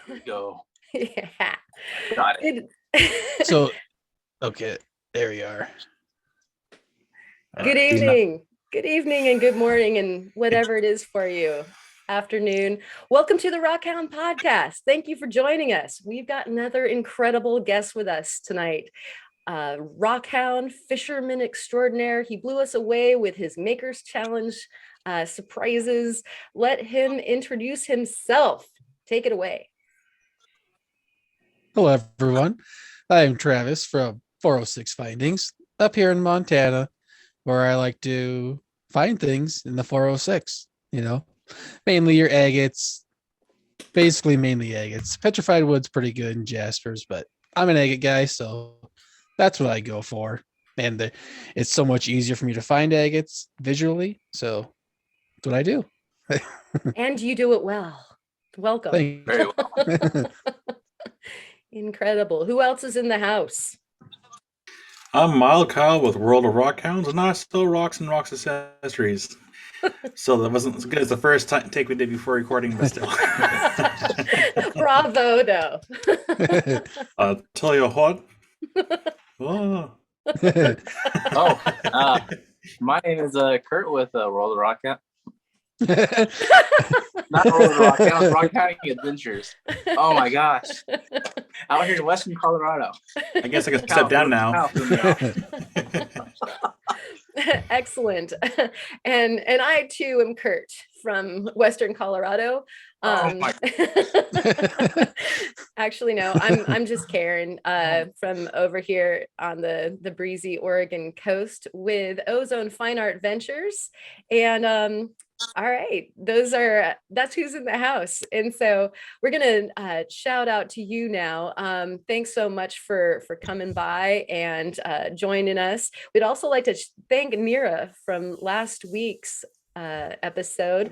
Here we go. Yeah. Got it. So, okay, there we are. Good evening. Good evening and good morning and whatever it is for you. Afternoon. Welcome to the Rockhound Podcast. Thank you for joining us. We've got another incredible guest with us tonight. Rockhound fisherman extraordinaire. He blew us away with his Makers Challenge surprises. Let him introduce himself. Take it away. Hello, everyone. I'm Travis from 406 Findings up here in Montana, where I like to find things in the 406, mainly your agates, basically mainly agates. Petrified wood's pretty good in Jaspers, but I'm an agate guy, so that's what I go for. And it's so much easier for me to find agates visually, so that's what I do. And you do it well. Welcome. Thank Very well. Incredible. Who else is in the house? I'm Mild Kyle with World of Rock Hounds, and I sell rocks and rocks accessories. So that wasn't as good as the first take we did before recording, but still. Bravo, though. I'll tell you what. Oh. My name is Kurt with World of Rock. Not World of Rock, Rock.Hounding.Adventures. Oh my gosh. Out here in Western Colorado. I guess I can step down now. Excellent. And I too am Kurt from Western Colorado. Actually, no, I'm just Karen from over here on the breezy Oregon coast with Ozone Fine Art Ventures. And all right, that's who's in the house. And so we're gonna shout out to you now. Thanks so much for coming by and joining us. We'd also like to thank Nira from last week's episode,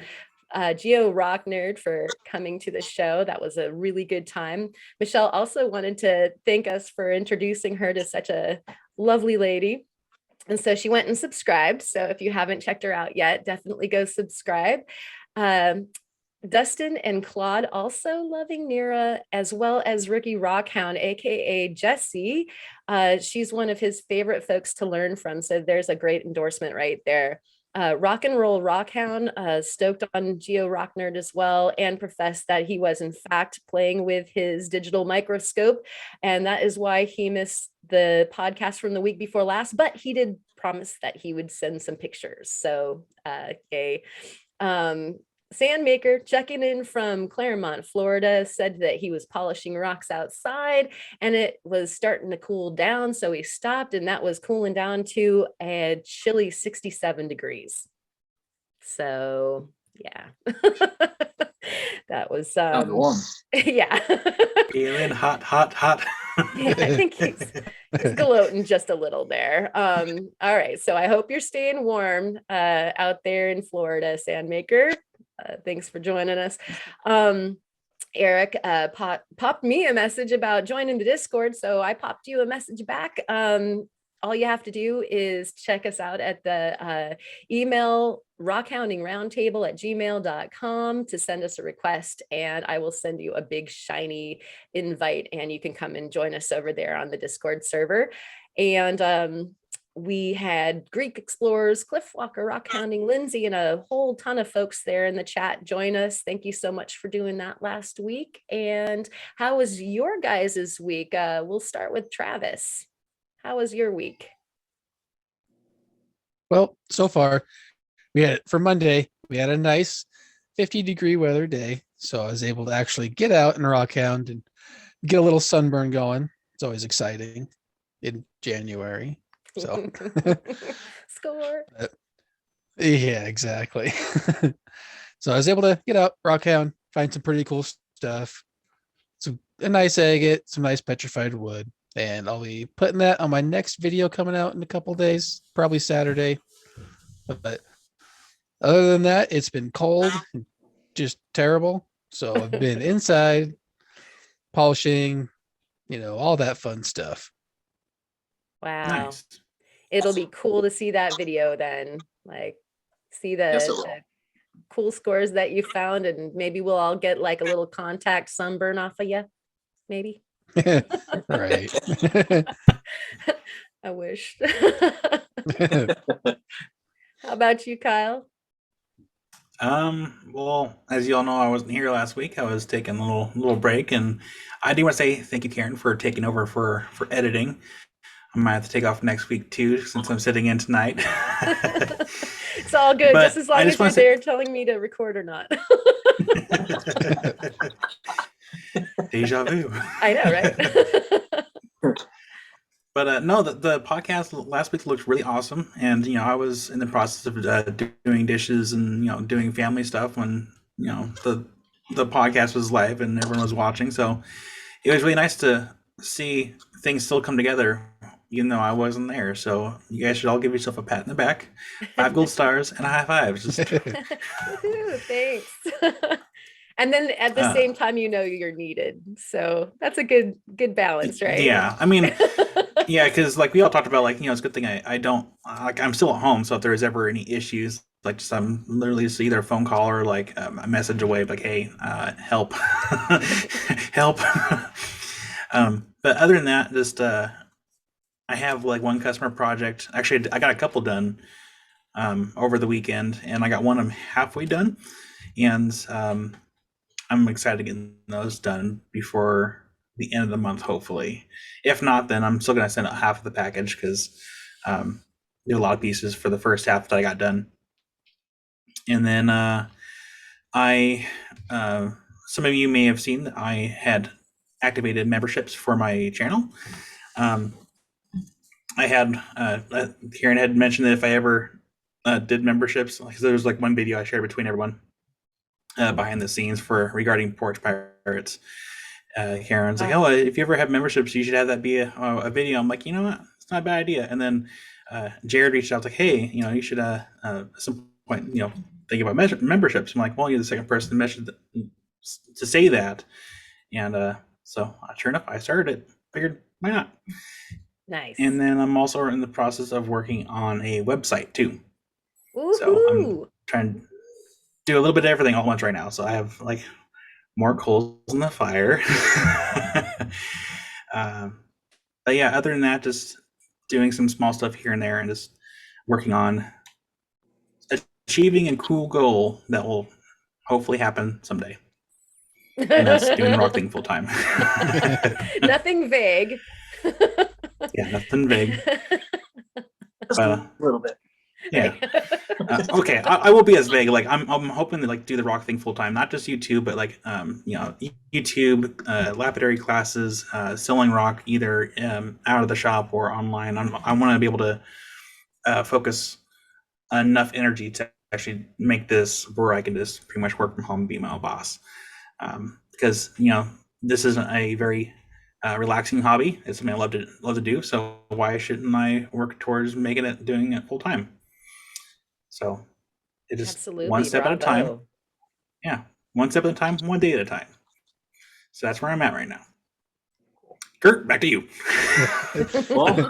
Geo Rock Nerd, for coming to the show. That was a really good time. Michelle also wanted to thank us for introducing her to such a lovely lady. And so she went and subscribed. So if you haven't checked her out yet, definitely go subscribe. Dustin and Claude also loving Nira, as well as Rookie Rockhound, aka Jessie. She's one of his favorite folks to learn from. So there's a great endorsement right there. Rock and Roll Rockhound, stoked on Geo Rock Nerd as well, and professed that he was in fact playing with his digital microscope, and that is why he missed the podcast from the week before last, but he did promise that he would send some pictures. So yay. Sandmaker, checking in from Claremont, Florida, said that he was polishing rocks outside and it was starting to cool down. So he stopped, and that was cooling down to a chilly 67 degrees. So yeah, that was warm. Yeah. Feeling hot. Yeah, I think he's gloating just a little there. All right, so I hope you're staying warm out there in Florida, Sandmaker. Thanks for joining us. Eric popped me a message about joining the Discord, so I popped you a message back. All you have to do is check us out at the email rockhoundingroundtable@gmail.com to send us a request, and I will send you a big shiny invite, and you can come and join us over there on the Discord server. And we had Greek Explorers, Cliff Walker, Rockhounding, Lindsay, and a whole ton of folks there in the chat join us. Thank you so much for doing that last week. And how was your guys' week? We'll start with Travis. How was your week? Well, so far, for Monday, we had a nice 50-degree weather day. So I was able to actually get out and rockhound and get a little sunburn going. It's always exciting in January. So Score. Yeah, exactly. So I was able to get out, rockhound, find some pretty cool stuff. A nice agate, some nice petrified wood. And I'll be putting that on my next video coming out in a couple days, probably Saturday. But other than that, it's been cold, just terrible. So I've been inside polishing, all that fun stuff. Wow. Nice. It'll be cool to see that video then. Like, see the cool scores that you found, and maybe we'll all get like a little contact sunburn off of you. Maybe. Right. I wish. How about you, Kyle? Well, as you all know, I wasn't here last week. I was taking a little break, and I do want to say thank you, Karen, for taking over for editing. I might have to take off next week too, since I'm sitting in tonight. It's all good, But just as long I as just you're wanna say- there telling me to record or not. Deja vu. I know, right? But no, the podcast last week looked really awesome, and I was in the process of doing dishes and doing family stuff when the podcast was live and everyone was watching. So it was really nice to see things still come together, even though I wasn't there. So you guys should all give yourself a pat in the back, 5 gold stars, and a high five. Just Woohoo, thanks. And then at the same time, you're needed. So that's a good balance, right? Yeah, I mean. Yeah, because like we all talked about, like it's a good thing I don't like I'm still at home, so if there's ever any issues, like just I'm literally just either a phone call or like a message away, like hey, help, help. But other than that, just I have like one customer project. Actually, I got a couple done over the weekend, and I got one I'm halfway done, and I'm excited to get those done before the end of the month, hopefully. If not, then I'm still going to send out half of the package because do a lot of pieces for the first half that I got done. And then some of you may have seen that I had activated memberships for my channel. I had Karen had mentioned that if I ever did memberships, because there was like one video I shared between everyone behind the scenes regarding Porch Pirates. Karen's like, oh, if you ever have memberships, you should have that be a video. I'm like, you know what? It's not a bad idea. And then Jared reached out like, hey, you should at some point, think about memberships. I'm like, well, you're the second person to say that. And so sure enough, I started it. Figured, why not? Nice. And then I'm also in the process of working on a website too. Woo-hoo. So I'm trying to do a little bit of everything all at once right now. So I have like more coals in the fire. But yeah, other than that, just doing some small stuff here and there and just working on achieving a cool goal that will hopefully happen someday. And that's doing the rock thing full time. Nothing vague. Yeah, nothing vague. Just a little bit. Yeah. Okay, I will be as vague. Like I'm hoping to like do the rock thing full time, not just YouTube, but like YouTube, lapidary classes, selling rock either out of the shop or online. I want to be able to focus enough energy to actually make this where I can just pretty much work from home and be my own boss. Because this isn't a very relaxing hobby. It's something I love to do. So why shouldn't I work towards doing it full time? So it is Absolutely, one step at a bravo. time. Yeah, one step at a time, one day at a time. So that's where I'm at right now. Kurt, back to you. Well,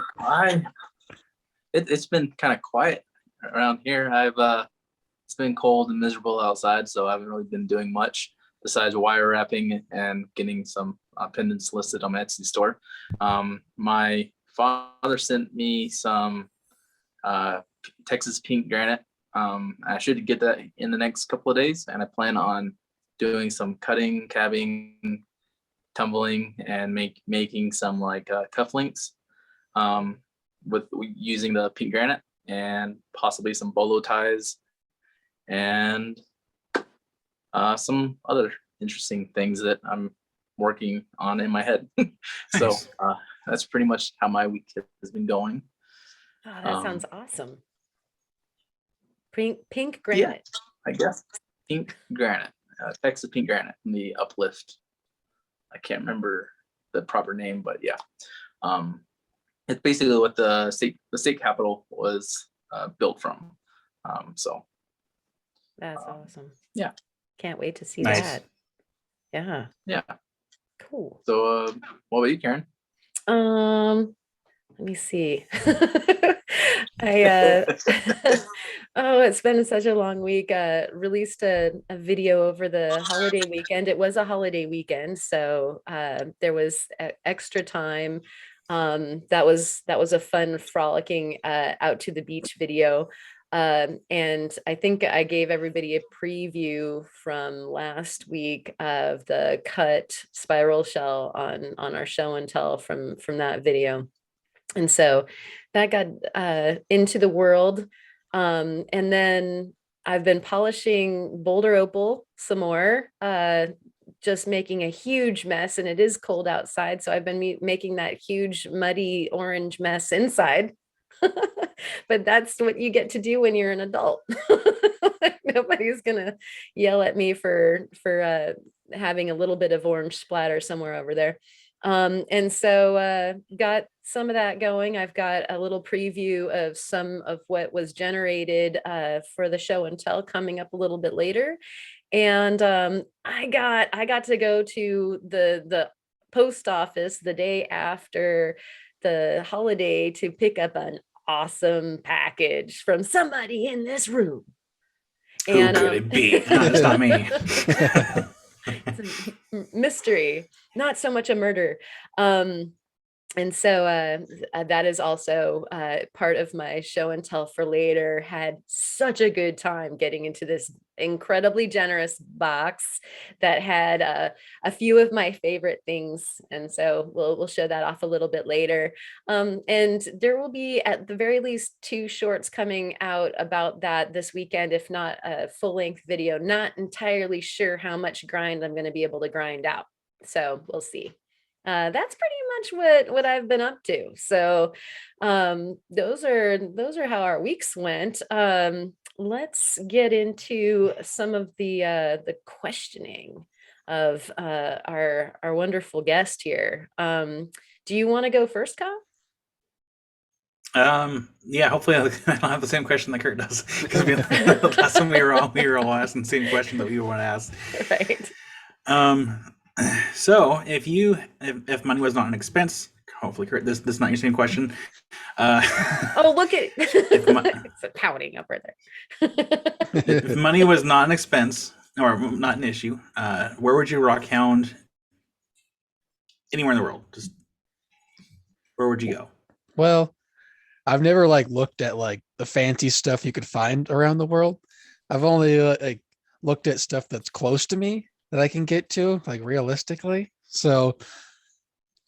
it's been kind of quiet around here. It's been cold and miserable outside, so I haven't really been doing much besides wire wrapping and getting some pendants listed on my Etsy store. My father sent me some Texas pink granite. I should get that in the next couple of days, and I plan on doing some cutting, cabbing, tumbling, and making some like cufflinks with using the pink granite, and possibly some bolo ties and some other interesting things that I'm working on in my head. So Nice. that's pretty much how my week has been going. Oh, that sounds awesome. Pink granite. I guess pink granite, Texas pink granite from the Uplift. I can't remember the proper name, but yeah, it's basically what the state capitol was built from. So That's awesome. Yeah, can't wait to see Nice. that. Yeah, yeah. cool. So what about you, Karen? Let me see. I oh, it's been such a long week. Released a video over the holiday weekend. It was a holiday weekend, so there was extra time. That was a fun frolicking out to the beach video. And I think I gave everybody a preview from last week of the cut spiral shell on our show and tell from that video. And so that got into the world. And then I've been polishing boulder opal some more, just making a huge mess, and it is cold outside. So I've been making that huge muddy orange mess inside. But that's what you get to do when you're an adult. Nobody's gonna yell at me for having a little bit of orange splatter somewhere over there. And so got some of that going. I've got a little preview of some of what was generated for the show and tell coming up a little bit later. And I got to go to the post office the day after the holiday to pick up an awesome package from somebody in this room. Who could it be? No, it's not me. It's a mystery, not so much a murder. And so that is also part of my show and tell for later. Had such a good time getting into this incredibly generous box that had a few of my favorite things. And so we'll show that off a little bit later. And there will be at the very least 2 shorts coming out about that this weekend, if not a full-length video. Not entirely sure how much grind I'm going to be able to grind out. So we'll see. That's pretty much what I've been up to. So those are how our weeks went. Let's get into some of the questioning of our wonderful guest here. Do you want to go first, Kyle? Yeah, hopefully I don't have the same question that Kurt does, because the last time we were all asking the same question that we want to ask. Right. So if money was not an expense, hopefully Kurt, this is not your same question. Oh, look at it's pouting up right there. If money was not an expense or not an issue, where would you rock hound anywhere in the world? Just where would you go? Well, I've never looked at the fancy stuff you could find around the world. I've only looked at stuff that's close to me that I can get to, realistically. So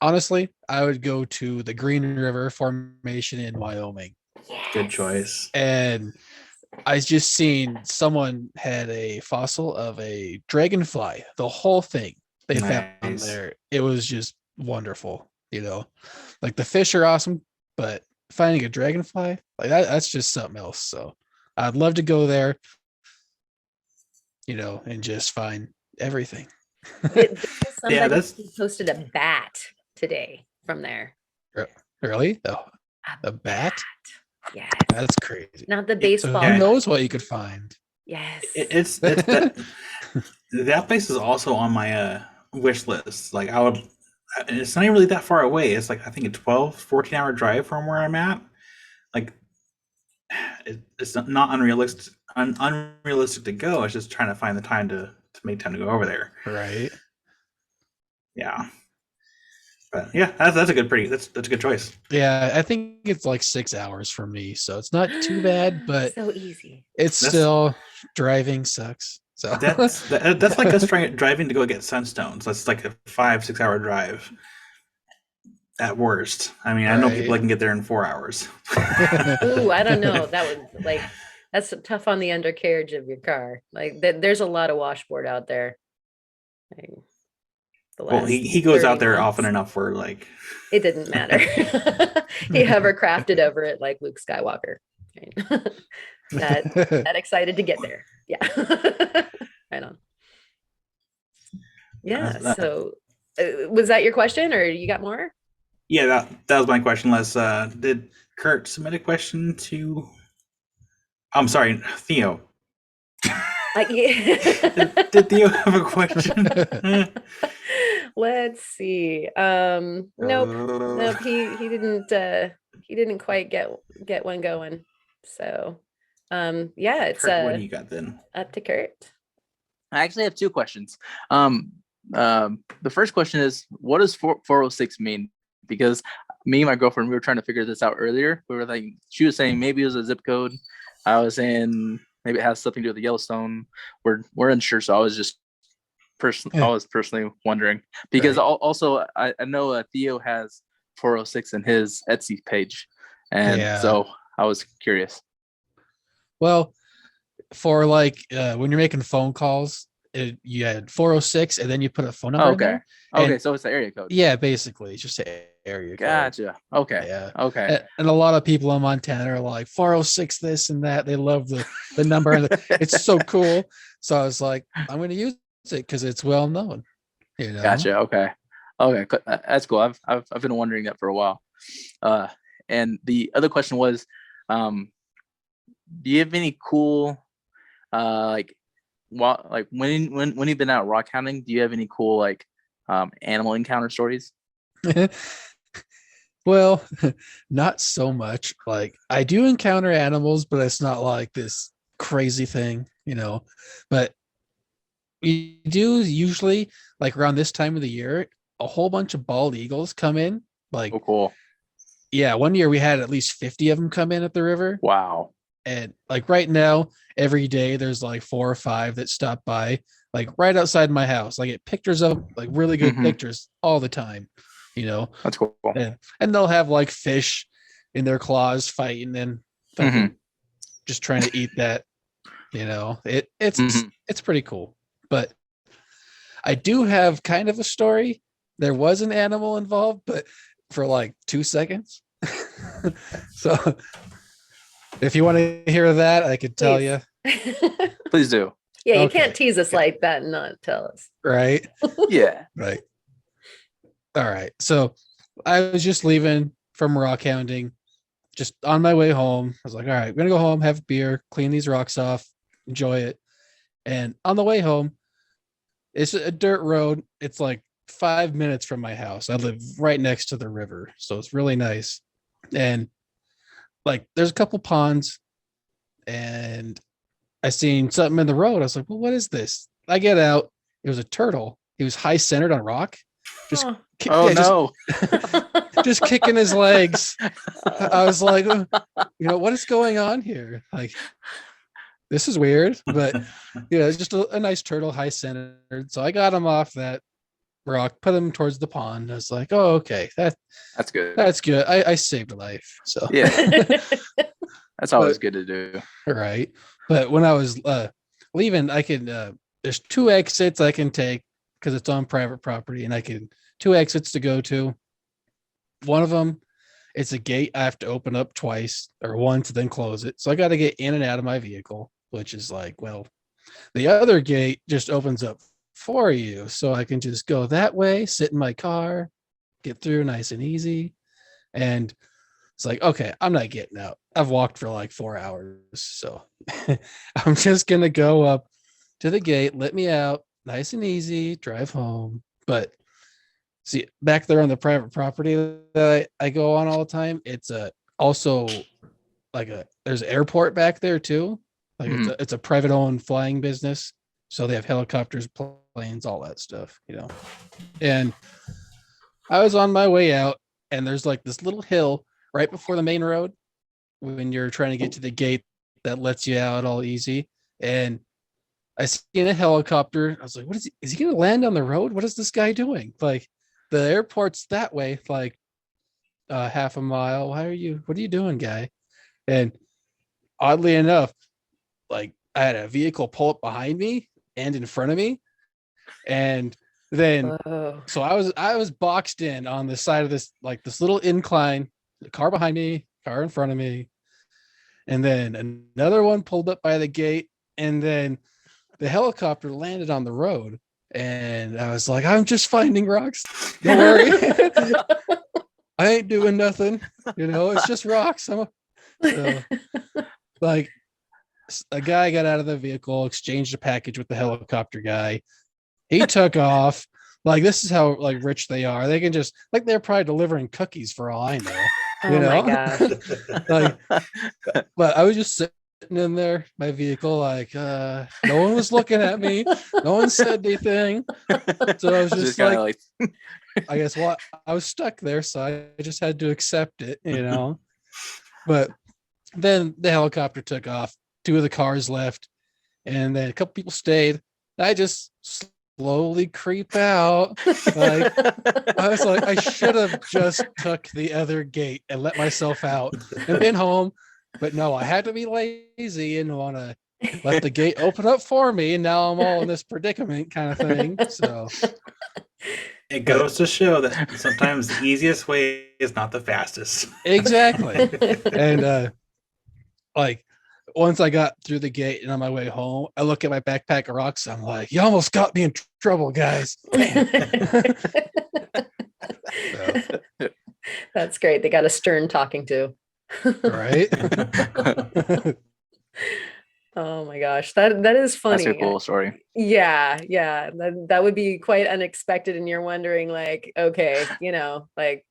honestly, I would go to the Green River Formation in Wyoming. Yes. Good choice. And I just seen someone had a fossil of a dragonfly, the whole thing they found there. It was just wonderful, the fish are awesome, but finding a dragonfly that's just something else. So I'd love to go there, and just find everything. Yeah, that's posted a bat today from there. Really? Oh, a bat? Yes. That's crazy. Not the baseball. So who knows what you could find? Yes. It's that place is also on my wish list. It's not even really that far away. It's I think a 14-hour drive from where I'm at. It's not unrealistic to go. It's just trying to find the time to make time to go over there. Right. Yeah. But yeah, that's a good choice. Yeah, I think it's 6 hours for me, so it's not too bad, but so easy. Still driving sucks. So that's like us driving to go get sunstones. That's like a 5-6 hour drive at worst. I mean, I know people that can get there in 4 hours. Ooh, I don't know. That would that's tough on the undercarriage of your car. There's a lot of washboard out there. Well, he goes out there often enough where it didn't matter. He hovercrafted over it like Luke Skywalker. That excited to get there. Yeah. Right on. Yeah. So was that your question, or you got more? Yeah, that was my question. Did Kurt submit a question to? I'm sorry, Theo. Yeah. Did Theo have a question? Let's see. Nope. He didn't quite get one going. So yeah, it's Kurt, what do you got then? up to Kurt. I actually have two questions. The first question is, what does 406 mean? Because me and my girlfriend, we were trying to figure this out earlier. We were like, she was saying maybe it was a zip code. I was saying maybe it has something to do with Yellowstone. We're unsure, so I was just I was personally wondering because Right. also I know Theo has 406 in his Etsy page, and so I was curious. Well, for like when you're making phone calls, you had 406 and then you put a phone number in Okay. there. Okay, And so it's the area code. yeah, basically it's just an area code. Gotcha. Okay. Yeah. Okay. And a lot of people in Montana are like 406 this and that. They love the number and it's so cool. So I was like, I'm going to use it because it's well known. You know? Gotcha. Okay. Okay. That's cool. I've been wondering that for a while. And the other question was, do you have any cool, like when you've been out rock hounding, do you have any cool like animal encounter stories? Well, not so much. Like I do encounter animals, but it's not like this crazy thing, you know. But we do usually like around this time of the year, a whole bunch of bald eagles come in. Like, Oh, cool. yeah, one year we had at least 50 of them come in at the river. Wow. And like right now, every day there's like 4 or 5 that stop by, like right outside my house. I get pictures of like really good pictures all the time, you know. That's cool. And they'll have like fish in their claws fighting and fucking just trying to eat that, you know. It's pretty cool. But I do have kind of a story. There was an animal involved, but for like 2 seconds. So if you want to hear that, I could tell you. Please do. Yeah, you Okay. can't tease us like that and not tell us. Right. Yeah. Right. All right. So I was just leaving from rock hounding, just on my way home. I was like, all right, I'm going to go home, have a beer, clean these rocks off, enjoy it. And on the way home, it's a dirt road. It's like 5 minutes from my house. I live right next to the river. So it's really nice. And like there's a couple ponds and I seen something in the road. I was like, well, what is this? I get out. It was a turtle. He was high centered on rock. Just just kicking his legs. I was like, what is going on here? Like, this is weird, but it's just a nice turtle, high centered. So I got him off that rock, put him towards the pond. I was like, oh, okay, that's good. That's good. I saved a life. So yeah, that's always good to do. Right. But when I was leaving, I could there's 2 exits I can take because it's on private property, and I can 2 exits to go to. One of them, it's a gate I have to open up twice or once, then close it. So I got to get in and out of my vehicle, which is like, well, the other gate just opens up for you. So I can just go that way, sit in my car, get through nice and easy. And it's like, okay, I'm not getting out. I've walked for like 4 hours. So I'm just going to go up to the gate, let me out, nice and easy, drive home. But see, back there on the private property that I go on all the time, it's also like there's an airport back there too. Like it's a private owned flying business. So they have helicopters, planes, all that stuff, And I was on my way out and there's like this little hill right before the main road when you're trying to get to the gate that lets you out all easy. And I seen a helicopter. I was like, is he going to land on the road? What is this guy doing? Like, the airport's that way, like half a mile. What are you doing, guy? And oddly enough, like I had a vehicle pull up behind me and in front of me. And then so I was boxed in on the side of this, like this little incline, the car behind me, car in front of me. And then another one pulled up by the gate, and then the helicopter landed on the road. And I was like, I'm just finding rocks. Don't worry. I ain't doing nothing. It's just rocks. Like a guy got out of the vehicle, exchanged a package with the helicopter guy. He took off. Like this is how like rich they are. They can just like they're probably delivering cookies for all I know. Oh my gosh. Like, but I was just sitting in there, my vehicle, like no one was looking at me, no one said anything. So I was just kinda like I guess what I was stuck there, so I just had to accept it, But then the helicopter took off, 2 of the cars left, and then a couple people stayed. I just slowly creep out. Like I was like, I should have just took the other gate and let myself out and been home. But no, I had to be lazy and want to let the gate open up for me. And now I'm all in this predicament kind of thing. So It goes to show that sometimes the easiest way is not the fastest. exactly. And like once I got through the gate and on my way home, I look at my backpack of rocks. I'm like, you almost got me in trouble, guys. So, That's great. They got a stern talking to. right. Oh my gosh, that is funny. That's a cool story. Yeah, that would be quite unexpected, and you're wondering, like, okay, like,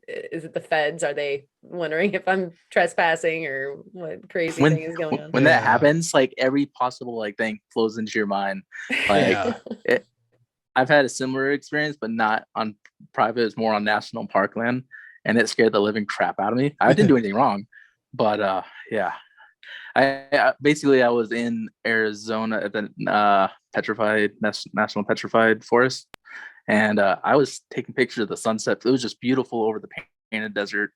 is it the feds? Are they wondering if I'm trespassing or what crazy thing is going on? When that happens, like every possible like thing flows into your mind. Like I've had a similar experience, but not on private. It's more on national parkland, and it scared the living crap out of me. I didn't do anything wrong, but yeah. I basically I was in Arizona at the National Petrified Forest, and I was taking pictures of the sunset. It was just beautiful over the painted desert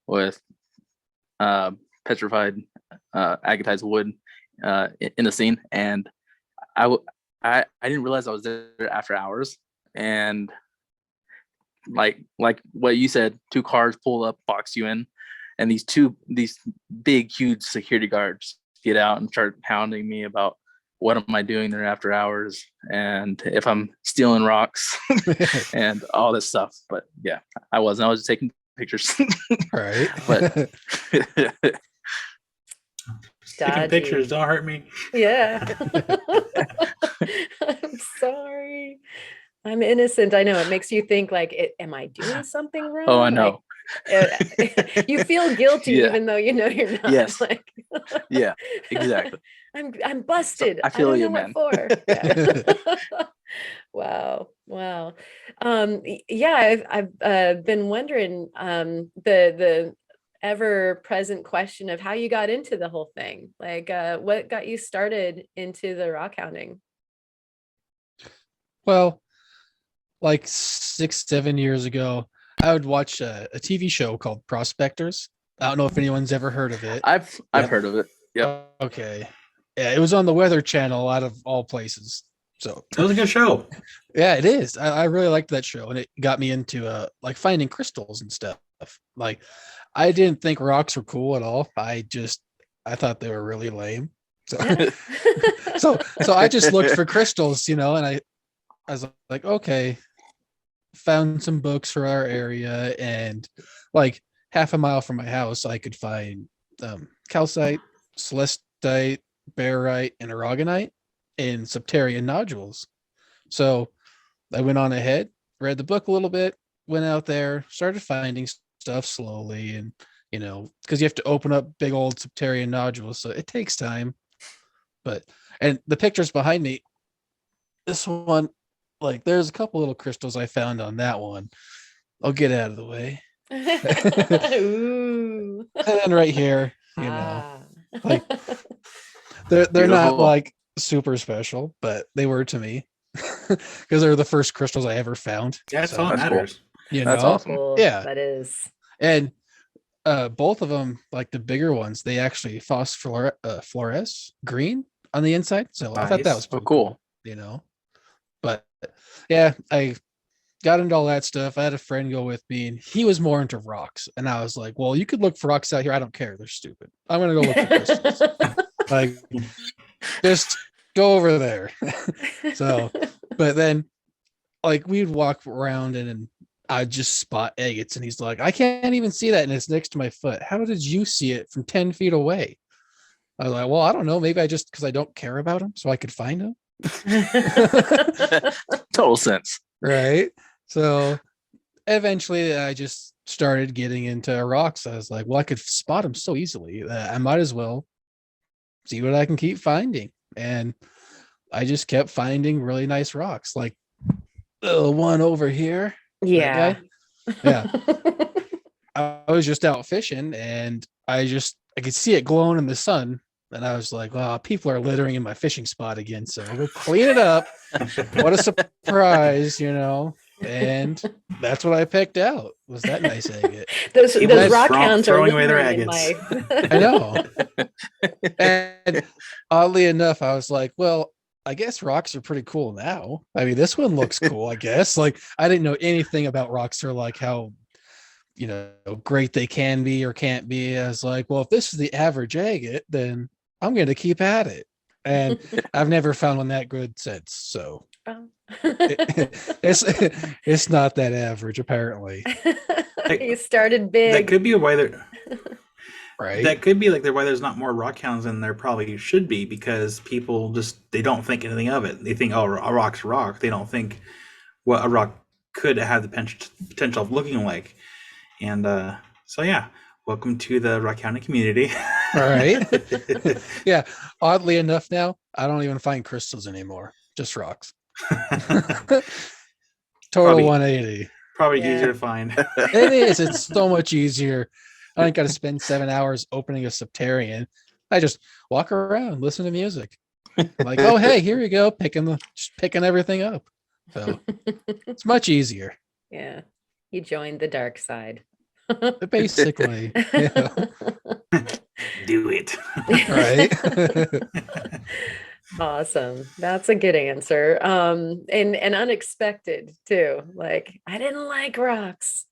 with petrified agatized wood in the scene, and I didn't realize I was there after hours, and like what you said, 2 cars pull up, box you in. And these big, huge security guards get out and start hounding me about what am I doing there after hours and if I'm stealing rocks and all this stuff. But yeah, I wasn't. I was just taking pictures. Right. But taking pictures don't hurt me. Yeah. I'm sorry. I'm innocent. I know it makes you think like, am I doing something wrong? Oh, I know. You feel guilty even though you're not. Yes. Like, yeah, exactly. I'm busted. I feel you, man. man. Yeah. Wow. Yeah, I've been wondering the ever present question of how you got into the whole thing. Like what got you started into the rock hounding? Well, like 6-7 years ago, I would watch a TV show called Prospectors. I don't know if anyone's ever heard of it. I've heard of it. Yep. Okay. Yeah, it was on the Weather Channel out of all places. So it was a good show. Yeah, it is. I really liked that show, and it got me into like finding crystals and stuff. Like I didn't think rocks were cool at all. I thought they were really lame. So I just looked for crystals, and I was like, okay, found some books for our area, and like half a mile from my house, I could find calcite, celestite, barite, and aragonite in septarian nodules. So I went on ahead, read the book a little bit, went out there, started finding stuff slowly, and because you have to open up big old septarian nodules, so it takes time. And the pictures behind me, this one, like there's a couple little crystals I found on that one. I'll get out of the way. Ooh. And right here, like they're not like super special, but they were to me because they're the first crystals I ever found. Yeah, that's all that matters. Cool. That's awesome. Cool. Yeah, that is. And both of them, like the bigger ones, they actually fluoresce green on the inside. So nice. I thought that was pretty cool. But yeah, I got into all that stuff. I had a friend go with me, and he was more into rocks. And I was like, well, you could look for rocks out here. I don't care. They're stupid. I'm going to go look for crystals. Like, just go over there. So, but then, like, we'd walk around and I'd just spot agates. And he's like, I can't even see that. And it's next to my foot. How did you see it from 10 feet away? I was like, well, I don't know. Maybe because I don't care about them, so I could find them. Total sense. Right. So eventually I just started getting into rocks. I was like, well, I could spot them so easily. I might as well see what I can keep finding. And I just kept finding really nice rocks, like the one over here. Yeah. That guy. Yeah. I was just out fishing and I could see it glowing in the sun. And I was like, wow, people are littering in my fishing spot again. So we'll clean it up. What a surprise, And that's what I picked out was that nice agate. those People those just rock hounds are throwing away their littering in agates. my I know. And oddly enough, I was like, well, I guess rocks are pretty cool now. I mean, this one looks cool, I guess. Like, I didn't know anything about rocks or like how, great they can be or can't be. I was like, well, if this is the average agate, then I'm going to keep at it. And I've never found one that good since. So Oh. it's not that average, apparently. You started big. That could be why they're Right. That could be like why there's not more rock hounds than there probably should be, because people they don't think anything of it. They think, oh, a rock's a rock. They don't think what a rock could have the potential of looking like. And so yeah, welcome to the rock hounding community. All right. Yeah. Oddly enough, now I don't even find crystals anymore. Just rocks. Total 180. Probably Yeah. easier to find. It is. It's so much easier. I ain't got to spend 7 hours opening a septarian. I just walk around, listen to music. Like, oh, hey, here you go, just picking everything up. So it's much easier. Yeah. You joined the dark side. Basically. Yeah. Do it. Right. Awesome. That's a good answer. And unexpected too. Like, I didn't like rocks.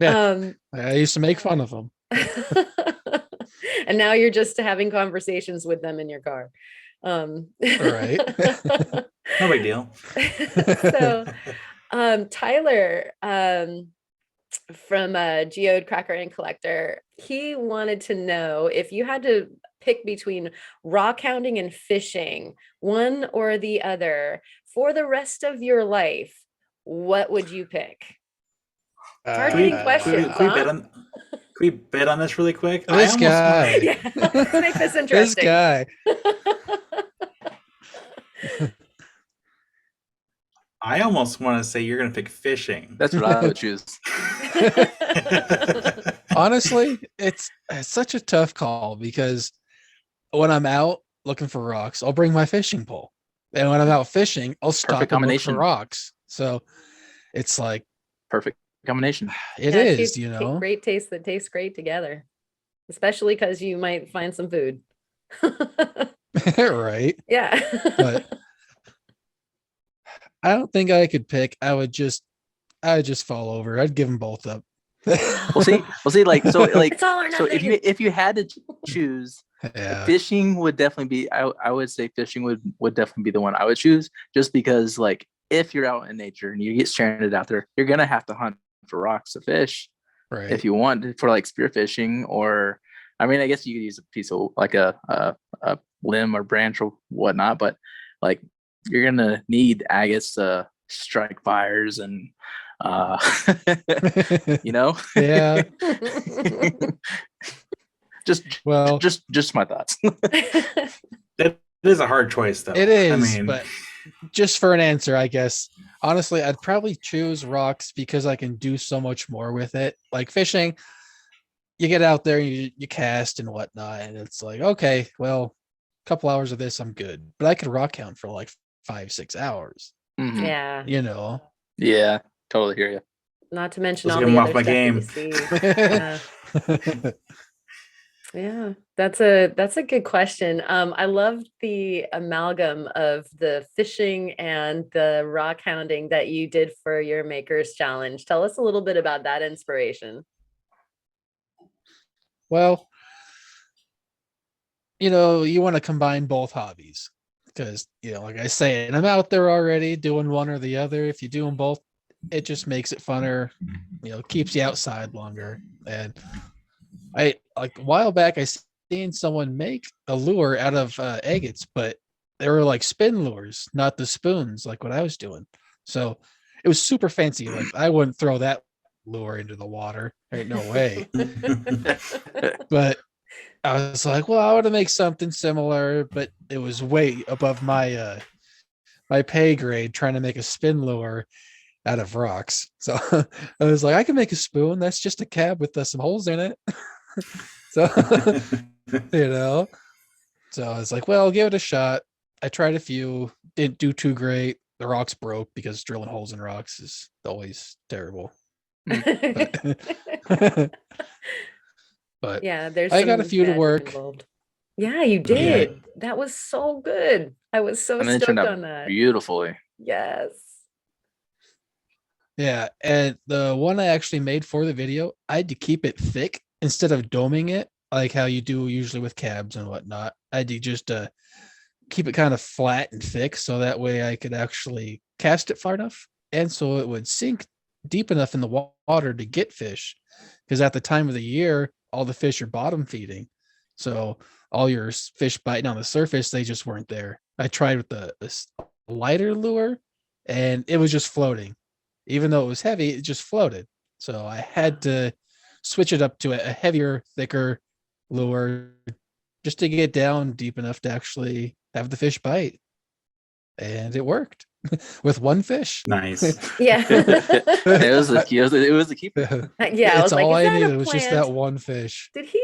Yeah. I used to make fun of them. And now you're just having conversations with them in your car. Right. No big deal. So Tyler, from Geode Cracker and Collector, he wanted to know if you had to pick between rock hounding and fishing, one or the other, for the rest of your life, what would you pick? Hard-hitting question. Can we bet on this really quick? This guy. Yeah, let's make this This interesting. guy. I almost want to say you're going to pick fishing. That's what I would choose. Honestly, it's such a tough call because when I'm out looking for rocks, I'll bring my fishing pole. And when I'm out fishing, I'll stop and look for rocks. So it's like Perfect combination. It Yeah, is, two great tastes that taste great together, especially because you might find some food. Right. Yeah. But I don't think I could pick. I would just fall over. I'd give them both up. We'll see. It's all or So nothing. if you had to choose, Yeah. fishing would definitely be. I would say fishing would definitely be the one I would choose, just because like if you're out in nature and you get stranded out there, you're gonna have to hunt for rocks to fish. Right. If you want for like spear fishing, or I mean, I guess you could use a piece of like a limb or branch or whatnot, but like you're gonna need agates to strike fires and Yeah. just my thoughts. That is a hard choice, though. It is, I mean, but just for an answer, I guess, honestly, I'd probably choose rocks because I can do so much more with it. Like fishing, you get out there, you cast and whatnot, and it's like, okay, well, a couple hours of this, I'm good. But I could rock hound for like 5-6 hours. Mhm. Yeah. Yeah, totally hear you. Not to mention Let's all get the him other off my stuff that you see. Yeah. Yeah, that's a good question. I love the amalgam of the fishing and the rock hounding that you did for your Makers Challenge. Tell us a little bit about that inspiration. Well, you want to combine both hobbies because, like I say, and I'm out there already doing one or the other. If you do them both, it just makes it funner, keeps you outside longer. And I like a while back, I seen someone make a lure out of agates, but they were like spin lures, not the spoons, like what I was doing. So it was super fancy. Like I wouldn't throw that lure into the water. Ain't no way. But I was like, well, I want to make something similar, but it was way above my my pay grade trying to make a spin lure out of rocks. So I was like, I can make a spoon. That's just a cab with some holes in it. So you know, so I was like, well, I'll give it a shot. I tried a few, didn't do too great. The rocks broke because drilling holes in rocks is always terrible. But, but Yeah, there's I got a some few to magic work. involved. Yeah, you did. That was so good. I was so And then it turned stoked out on that. beautifully. Yes. Yeah, and the one I actually made for the video, I had to keep it thick instead of doming it, like how you do usually with cabs and whatnot. I had to just keep it kind of flat and thick, so that way I could actually cast it far enough, and so it would sink deep enough in the water to get fish. Because at the time of the year, all the fish are bottom feeding, so all your fish biting on the surface, they just weren't there. I tried with this lighter lure, and it was just floating. Even though it was heavy, it just floated. So I had to switch it up to a heavier, thicker lure just to get down deep enough to actually have the fish bite. And it worked with one fish. Nice. Yeah. It was the keeper. Yeah, I was It's like, all is I that needed a was just that plant? one fish. Did he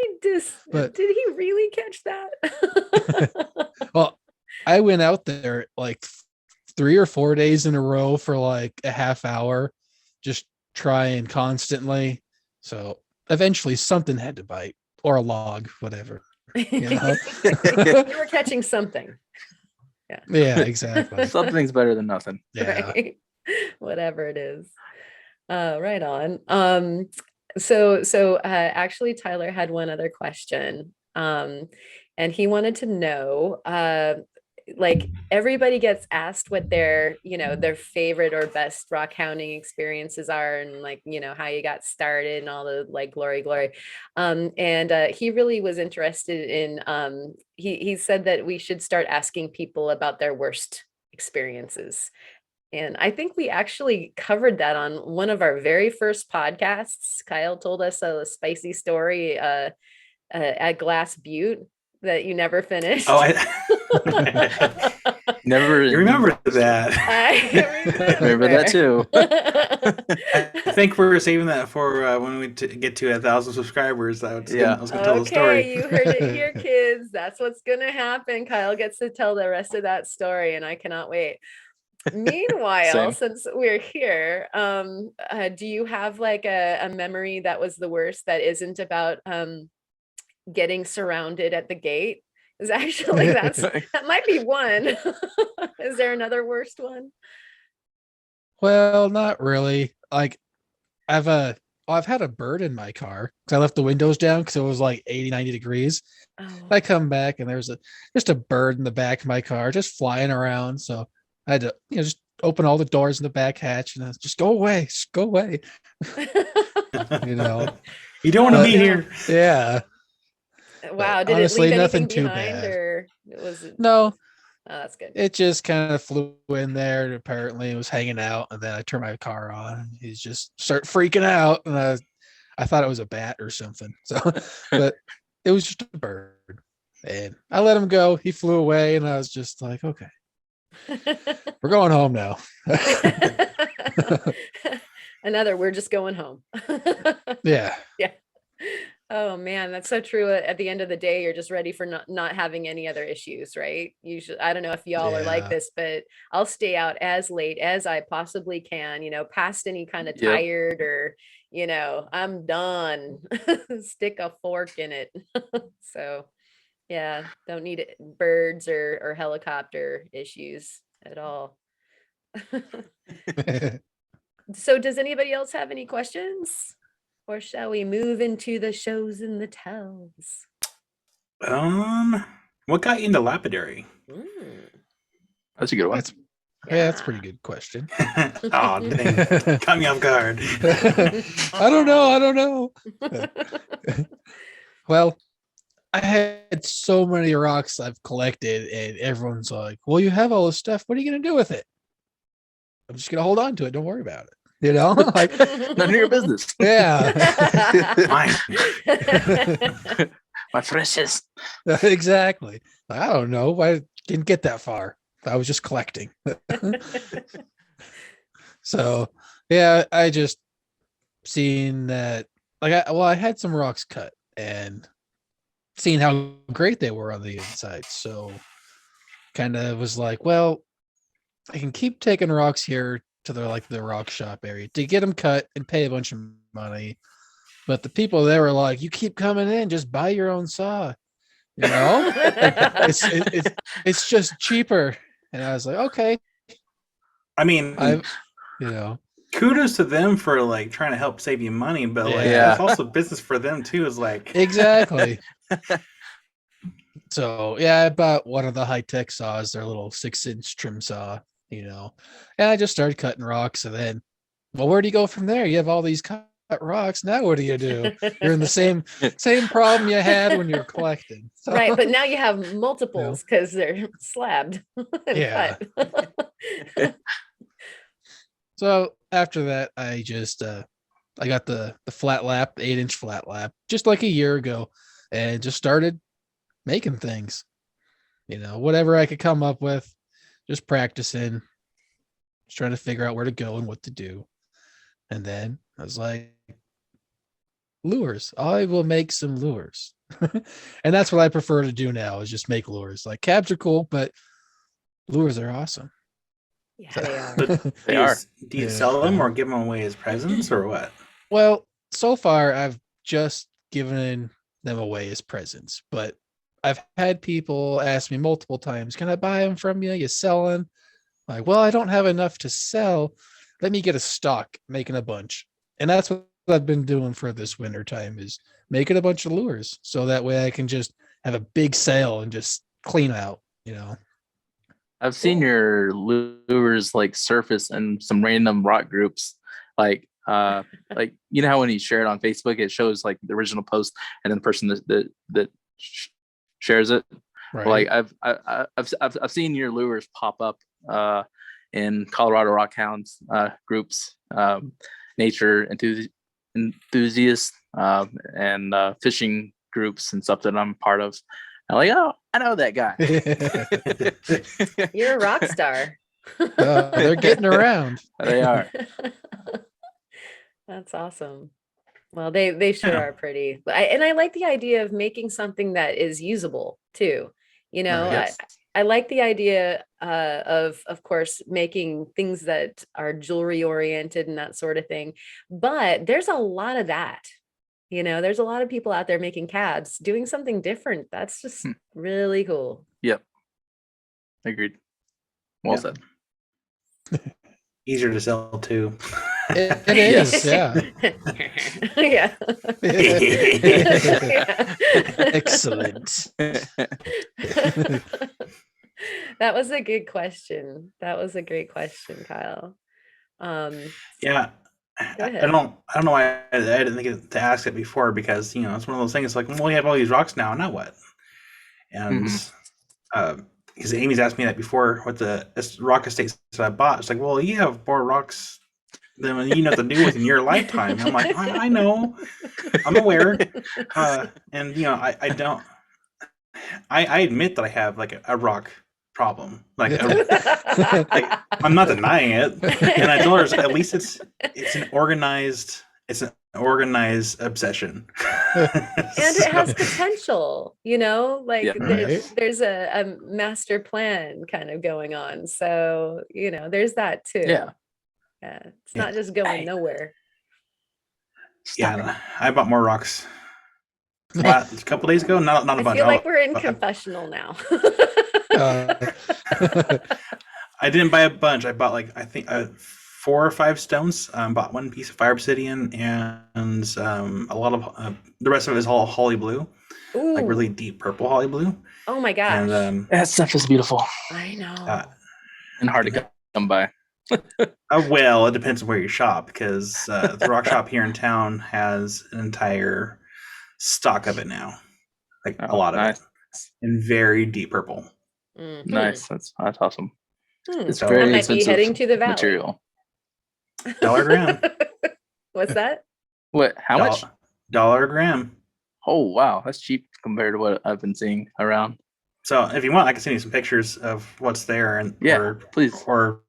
But- did he really catch that? Well, I went out there like 3 or 4 days in a row for like a half hour, just trying constantly. So eventually something had to bite, or a log, whatever. You know? You were catching something. Yeah, exactly. Something's better than nothing. Yeah. Right? Whatever it is. Right on. So actually Tyler had one other question. And he wanted to know, like everybody gets asked what their, their favorite or best rock hounding experiences are, and like, how you got started and all the like glory. And he really was interested in, he said that we should start asking people about their worst experiences. And I think we actually covered that on one of our very first podcasts. Kyle told us a spicy story at Glass Butte that you never finished. Oh, Never you remember that. I remember that too. I think we're saving that for when we get to 1,000 subscribers. I was Yeah. gonna tell the story. Okay, you heard it here, kids. That's what's gonna happen. Kyle gets to tell the rest of that story, and I cannot wait. Meanwhile, Same. since we're here, do you have like a memory that was the worst that isn't about getting surrounded at the gate? Is actually that might be one. Is there another worst one? Well, not really. Like I've had a bird in my car because I left the windows down because it was like 80, 90 degrees. Oh, I come back and there's just a bird in the back of my car just flying around. So I had to, just open all the doors in the back hatch and just go away, you know. You don't want to But- be here. Yeah. wow, did honestly, it leave nothing anything too behind, bad. or was it? No, Oh, that's good. it just kind of flew in there. And apparently, it was hanging out, and then I turned my car on, and he's just start freaking out, and I thought it was a bat or something. So, but it was just a bird, and I let him go. He flew away, and I was just like, okay, we're going home now. Another, we're just going home. Yeah. Oh man, that's so true. At the end of the day, you're just ready for not having any other issues, right? Usually, I don't know if y'all are like Yeah. this, but I'll stay out as late as I possibly can, past any kind of Yep. tired or, I'm done. Stick a fork in it. So yeah, don't need birds or helicopter issues at all. So does anybody else have any questions? Or shall we move into the shows and the tells? What got you into lapidary? That's a good one. That's a pretty good question. Oh, dang. Caught me off guard. I don't know. Well, I had so many rocks I've collected, and everyone's like, well, you have all this stuff. What are you going to do with it? I'm just gonna hold on to it. Don't worry about it. You know, like None of your business. yeah, Fine. My precious. exactly. I don't know. I didn't get that far. I was just collecting. So yeah, I just seen that. Like, I had some rocks cut and seen how great they were on the inside. So kind of was like, well, I can keep taking rocks here to the rock shop area to get them cut and pay a bunch of money. But the people there were like, you keep coming in, just buy your own saw. You know, it's just cheaper. And I was like, okay, I mean, you know, kudos to them for like trying to help save you money, but like Yeah. it's also business for them too. Is like exactly. So yeah, I bought one of the high-tech saws, their little 6-inch trim saw, you know, and I just started cutting rocks. And then, well, where do you go from there? You have all these cut rocks. Now what do? You're in the same problem you had when you were collecting. So, Right, but now you have multiples because they're slabbed. and Yeah. cut. So after that, I just I got the flat lap, 8-inch flat lap, just like a year ago, and just started making things. You know, whatever I could come up with, just practicing, just trying to figure out where to go and what to do. And then I was like, lures. I will make some lures. And that's what I prefer to do now, is just make lures. Like, cabs are cool, but lures are awesome. Yeah, they are. But They are. Do you Yeah. sell them or give them away as presents or what? Well, so far I've just given them away as presents, but I've had people ask me multiple times, can I buy them from you? You selling? Like, well, I don't have enough to sell. Let me get a stock, making a bunch. And that's what I've been doing for this winter time, is making a bunch of lures. So that way I can just have a big sale and just clean out, you know. I've seen your lures like surface in some random rock groups, like you know how when you share it on Facebook, it shows like the original post and then the person that shares it. Right. Like I've seen your lures pop up in Colorado Rockhounds groups, nature enthusiasts, and fishing groups and stuff that I'm part of. I'm like, oh, I know that guy. You're a rock star. They're getting around. They are. That's awesome. Well, they sure Yeah. are pretty. And I like the idea of making something that is usable too. You know, Right. Yes. I like the idea of course, making things that are jewelry oriented and that sort of thing. But there's a lot of that. You know, there's a lot of people out there making cabs, doing something different. That's just really cool. Yep. Agreed. Well Yeah. said. Easier to sell too. It is, yeah. Yeah. Excellent. That was a good question. That was a great question, Kyle. Yeah. Go I ahead. don't know why I didn't think to ask it before, because you know it's one of those things like, well, we have all these rocks now what? And because Amy's asked me that before with the rock estates that I bought. It's like, well, you have more rocks than you know what to do with in your lifetime. I'm like, I know, I'm aware, and you know I don't. I admit that I have like a rock problem. Like I'm not denying it, and I told her at least it's an organized obsession. And it has potential, you know, like Yeah. there's a master plan kind of going on. So, you know, there's that too. Yeah. Yeah. It's not just going nowhere. Yeah, I bought more rocks a couple days ago. Not a I bunch. feel like we're in I- confessional now. I didn't buy a bunch. I bought like I think 4 or 5 stones. Bought one piece of fire obsidian and a lot of the rest of it is all holly blue, like Ooh. really deep purple holly blue. Oh my gosh. And That stuff is beautiful I know. and hard to come by. well, it depends on where you shop, because the rock shop here in town has an entire stock of it now, like a lot of nice. it, in very deep purple. Mhm. Nice. That's awesome. It's I very might be expensive heading to the valley. material. $1 a gram. What's that? What? How much? $1 a gram. Oh wow, that's cheap compared to what I've been seeing around. So if you want, I can send you some pictures of what's there, and Yeah, please. or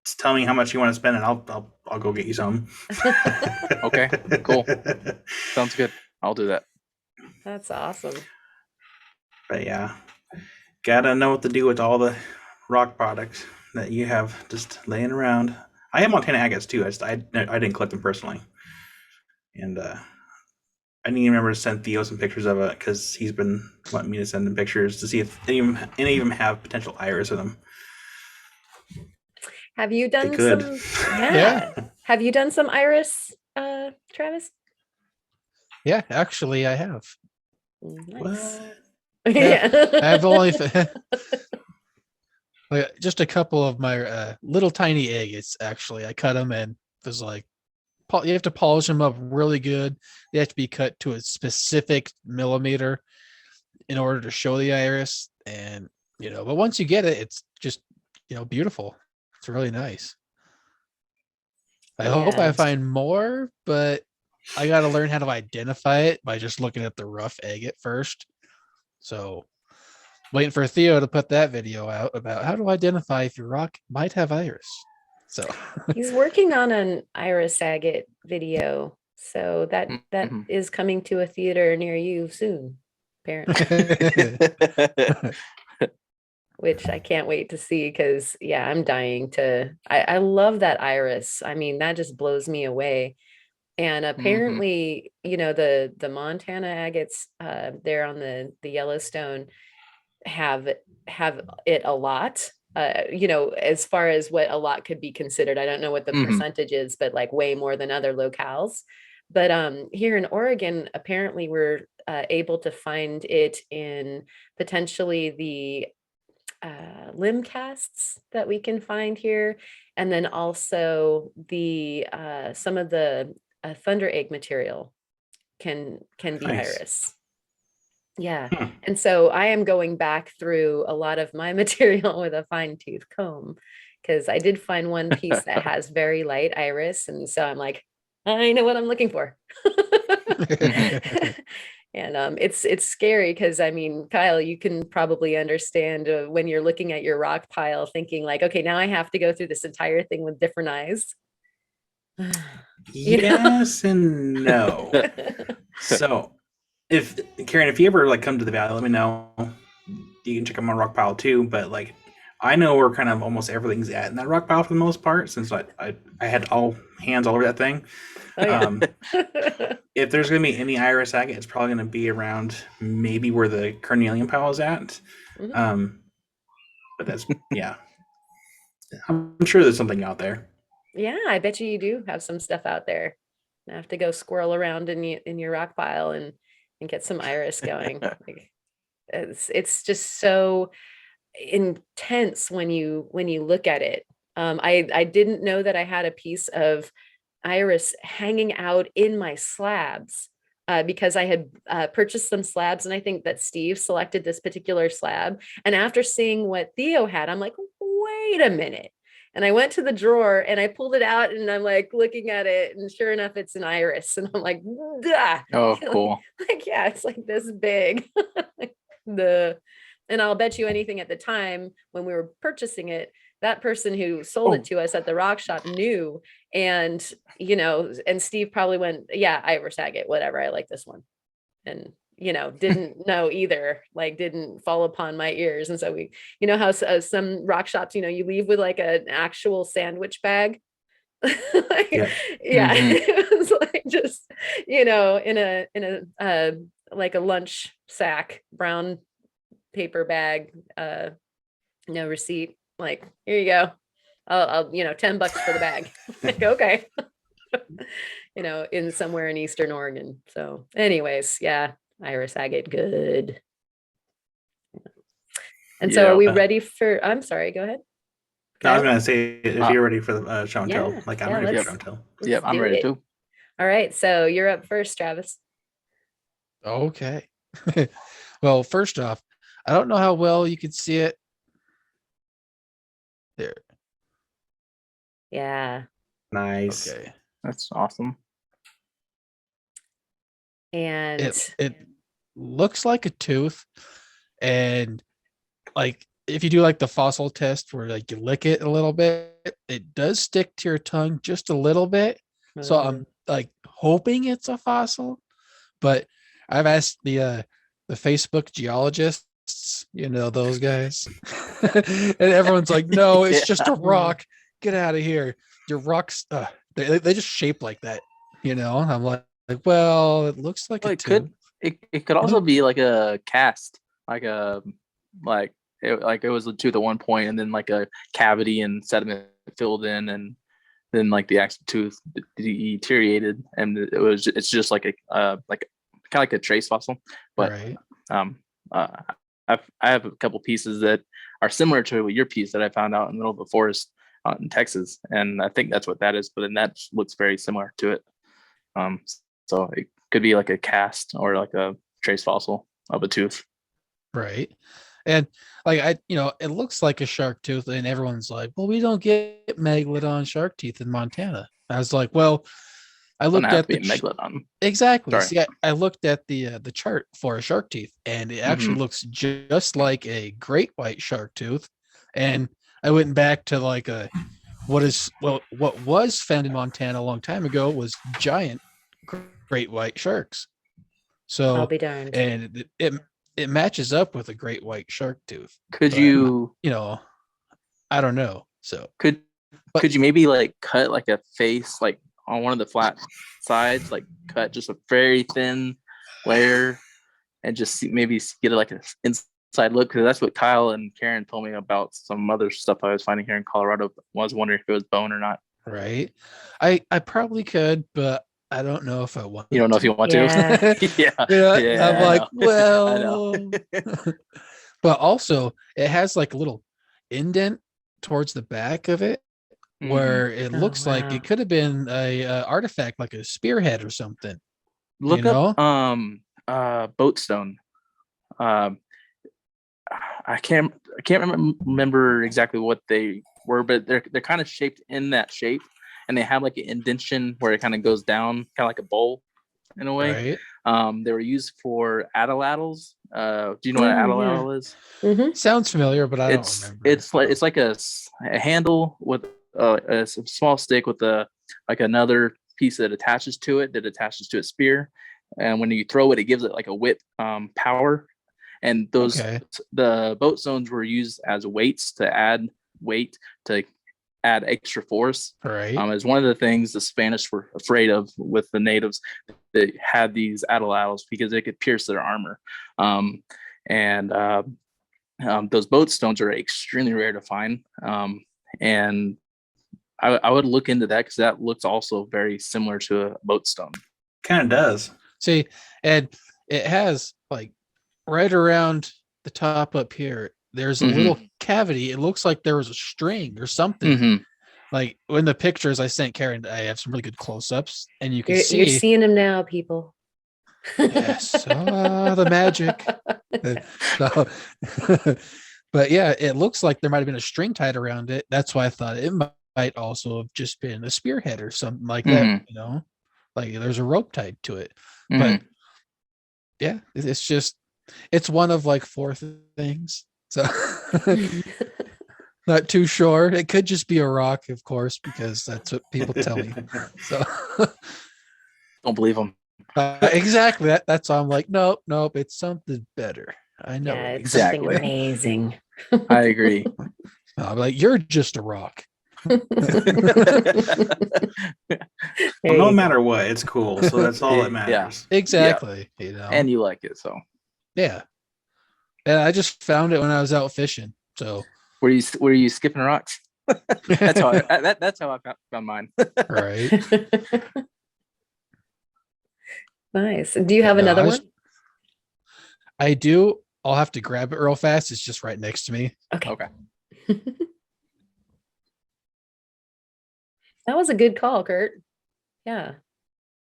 just tell me how much you want to spend, and I'll go get you some. Okay, cool. Sounds good. I'll do that. That's awesome. But yeah, gotta know what to do with all the rock products that you have just laying around. I have Montana agates too. I didn't collect them personally, and I need to remember to send Theo some pictures of it because he's been wanting me to send him pictures to see if any of them have potential iris in them. Have you They done could. some? Yeah. Have you done some iris, Travis? Yeah, actually, I have. Nice. What? Yeah. I've only like just a couple of my little tiny agates. Actually, I cut them and there's like you have to polish them up really good. They have to be cut to a specific millimeter in order to show the iris. And but once you get it, it's just beautiful. It's really nice. I hope I Yeah. find more, but I got to learn how to identify it by just looking at the rough agate first. So waiting for Theo to put that video out about how to identify if your rock might have iris. So He's working on an iris agate video. So that Mhm. is coming to a theater near you soon, apparently. Which I can't wait to see because I'm dying to I love that iris. I mean, that just blows me away. And apparently, the Montana agates there on the Yellowstone have it a lot. As far as what a lot could be considered. I don't know what the percentage is, but like way more than other locales. But here in Oregon, apparently we're able to find it in potentially the limb casts that we can find here, and then also the some of the thunder egg material can be Nice. iris. Yeah. And so I am going back through a lot of my material with a fine tooth comb because I did find one piece that has very light iris, and so I'm like, I know what I'm looking for. And it's scary because I mean, Kyle, you can probably understand when you're looking at your rock pile thinking like, okay, now I have to go through this entire thing with different eyes. Yes and no. So if Karen, if you ever like come to the valley, let me know. You can check out my rock pile too, but like I know where kind of almost everything's at in that rock pile for the most part, since I had all hands all over that thing. Oh, yeah. If there's going to be any iris agate, it's probably going to be around maybe where the carnelian pile is at. But that's I'm sure there's something out there. Yeah, I bet you do have some stuff out there. I have to go squirrel around in your rock pile and get some iris going. Like, it's just so intense when you look at it. I didn't know that I had a piece of iris hanging out in my slabs because I had purchased some slabs, and I think that Steve selected this particular slab. And after seeing what Theo had, I'm like, wait a minute. And I went to the drawer and I pulled it out and I'm like looking at it, and sure enough, it's an iris. And I'm like, duh. Oh, cool. Like, yeah, it's like this big. And I'll bet you anything at the time when we were purchasing it, that person who sold it to us at the rock shop knew. And, and Steve probably went, yeah, iris agate, whatever. I like this one. And, didn't know either, like didn't fall upon my ears. And so we, how some rock shops, you leave with like an actual sandwich bag. Like, yeah. It was like just, in a like a lunch sack, brown paper bag, no receipt. Like, here you go. I'll $10 for the bag. Like, okay. In somewhere in Eastern Oregon. So anyways, yeah, iris agate, good. And so are we ready for, I'm sorry, go ahead. No, I was going to say, if you're ready for the show and tell, like I'm ready for show and tell. Yep, I'm ready too. All right, so you're up first, Travis. Okay. Well, first off, I don't know how well you can see it There. Yeah. Nice. Okay. That's awesome. And It looks like a tooth, and like if you do like the fossil test where like you lick it a little bit, it does stick to your tongue just a little bit. So I'm like hoping it's a fossil, but I've asked the Facebook geologists, those guys, and everyone's like, no, it's just a rock. Get out of here. Your rocks, they just shape like that, I'm like, well, it looks like Well, a it could tooth. it could also be like a cast, like it was a tooth at one point, and then like a cavity and sediment filled in, and then like the actual tooth deteriorated, and it's just like a kind of like a trace fossil. But Right. uh, I have a couple pieces that are similar to your piece that I found out in the middle of the forest in Texas, and I think that's what that is. But then that looks very similar to it. So it could be like a cast or like a trace fossil of a tooth. Right. And like it looks like a shark tooth, and everyone's like, well, we don't get megalodon shark teeth in Montana. I was like, well, I Doesn't looked have at to the be a megalodon. exactly. Sorry. See, I looked at the chart for a shark teeth, and it actually looks just like a great white shark tooth. And I went back to like what was found in Montana a long time ago was giant great white sharks. I'll So be darned. and it matches up with a great white shark tooth. Could But, you I don't know. So could you maybe like cut like a face like on one of the flat sides, like cut just a very thin layer and just maybe get like an inside look? Because that's what Kyle and Karen told me about some other stuff I was finding here in Colorado. I was wondering if it was bone or not. right. I probably could, but I don't know if I want You don't know if you want Yeah. to. Yeah. Yeah, I'm I like, know. well, I know. but also it has like a little indent towards the back of it where it Oh, looks like wow. it could have been a artifact, like a spearhead or something. Look up boat stone. Um I can't remember exactly what they were, but they're kind of shaped in that shape, and they have like an indentation where it kind of goes down, kind of like a bowl in a way. Right. They were used for atlatls. Do you know what an Yeah. atlatl is? Sounds familiar, but I don't remember. It's like a handle with a small stick with like another piece that attaches to it a spear, and when you throw it, it gives it like a whip power. And the boat stones were used as weights to add weight to add extra force. Right. As one of the things the Spanish were afraid of with the natives that had these atlatls because they could pierce their armor. Those boat stones are extremely rare to find. And I would look into that because that looks also very similar to a boat stone. Kind of does. See, and it has like right around the top up here, there's a little cavity. It looks like there was a string or something. Like in the pictures I sent Karen, I have some really good close-ups, and you can see. You're seeing them now, people. Yes, the magic. But yeah, it looks like there might have been a string tied around it. That's why I thought it might also have just been a spearhead or something like that. Like there's a rope tied to it. But yeah, it's one of like four things. So not too sure. It could just be a rock, of course, because that's what people tell me. So don't believe them. Exactly. That's why I'm like, nope, it's something better. I know. Yeah, it's exactly. something amazing. I agree. I'm like, you're just a rock. No matter what, it's cool. So that's all that matters. Yeah, exactly. And you like it, so yeah. And I just found it when I was out fishing. So were you skipping rocks? that's how I found mine. Right. Nice. Do you have another one? I do. I'll have to grab it real fast. It's just right next to me. Okay. That was a good call, Kurt. Yeah.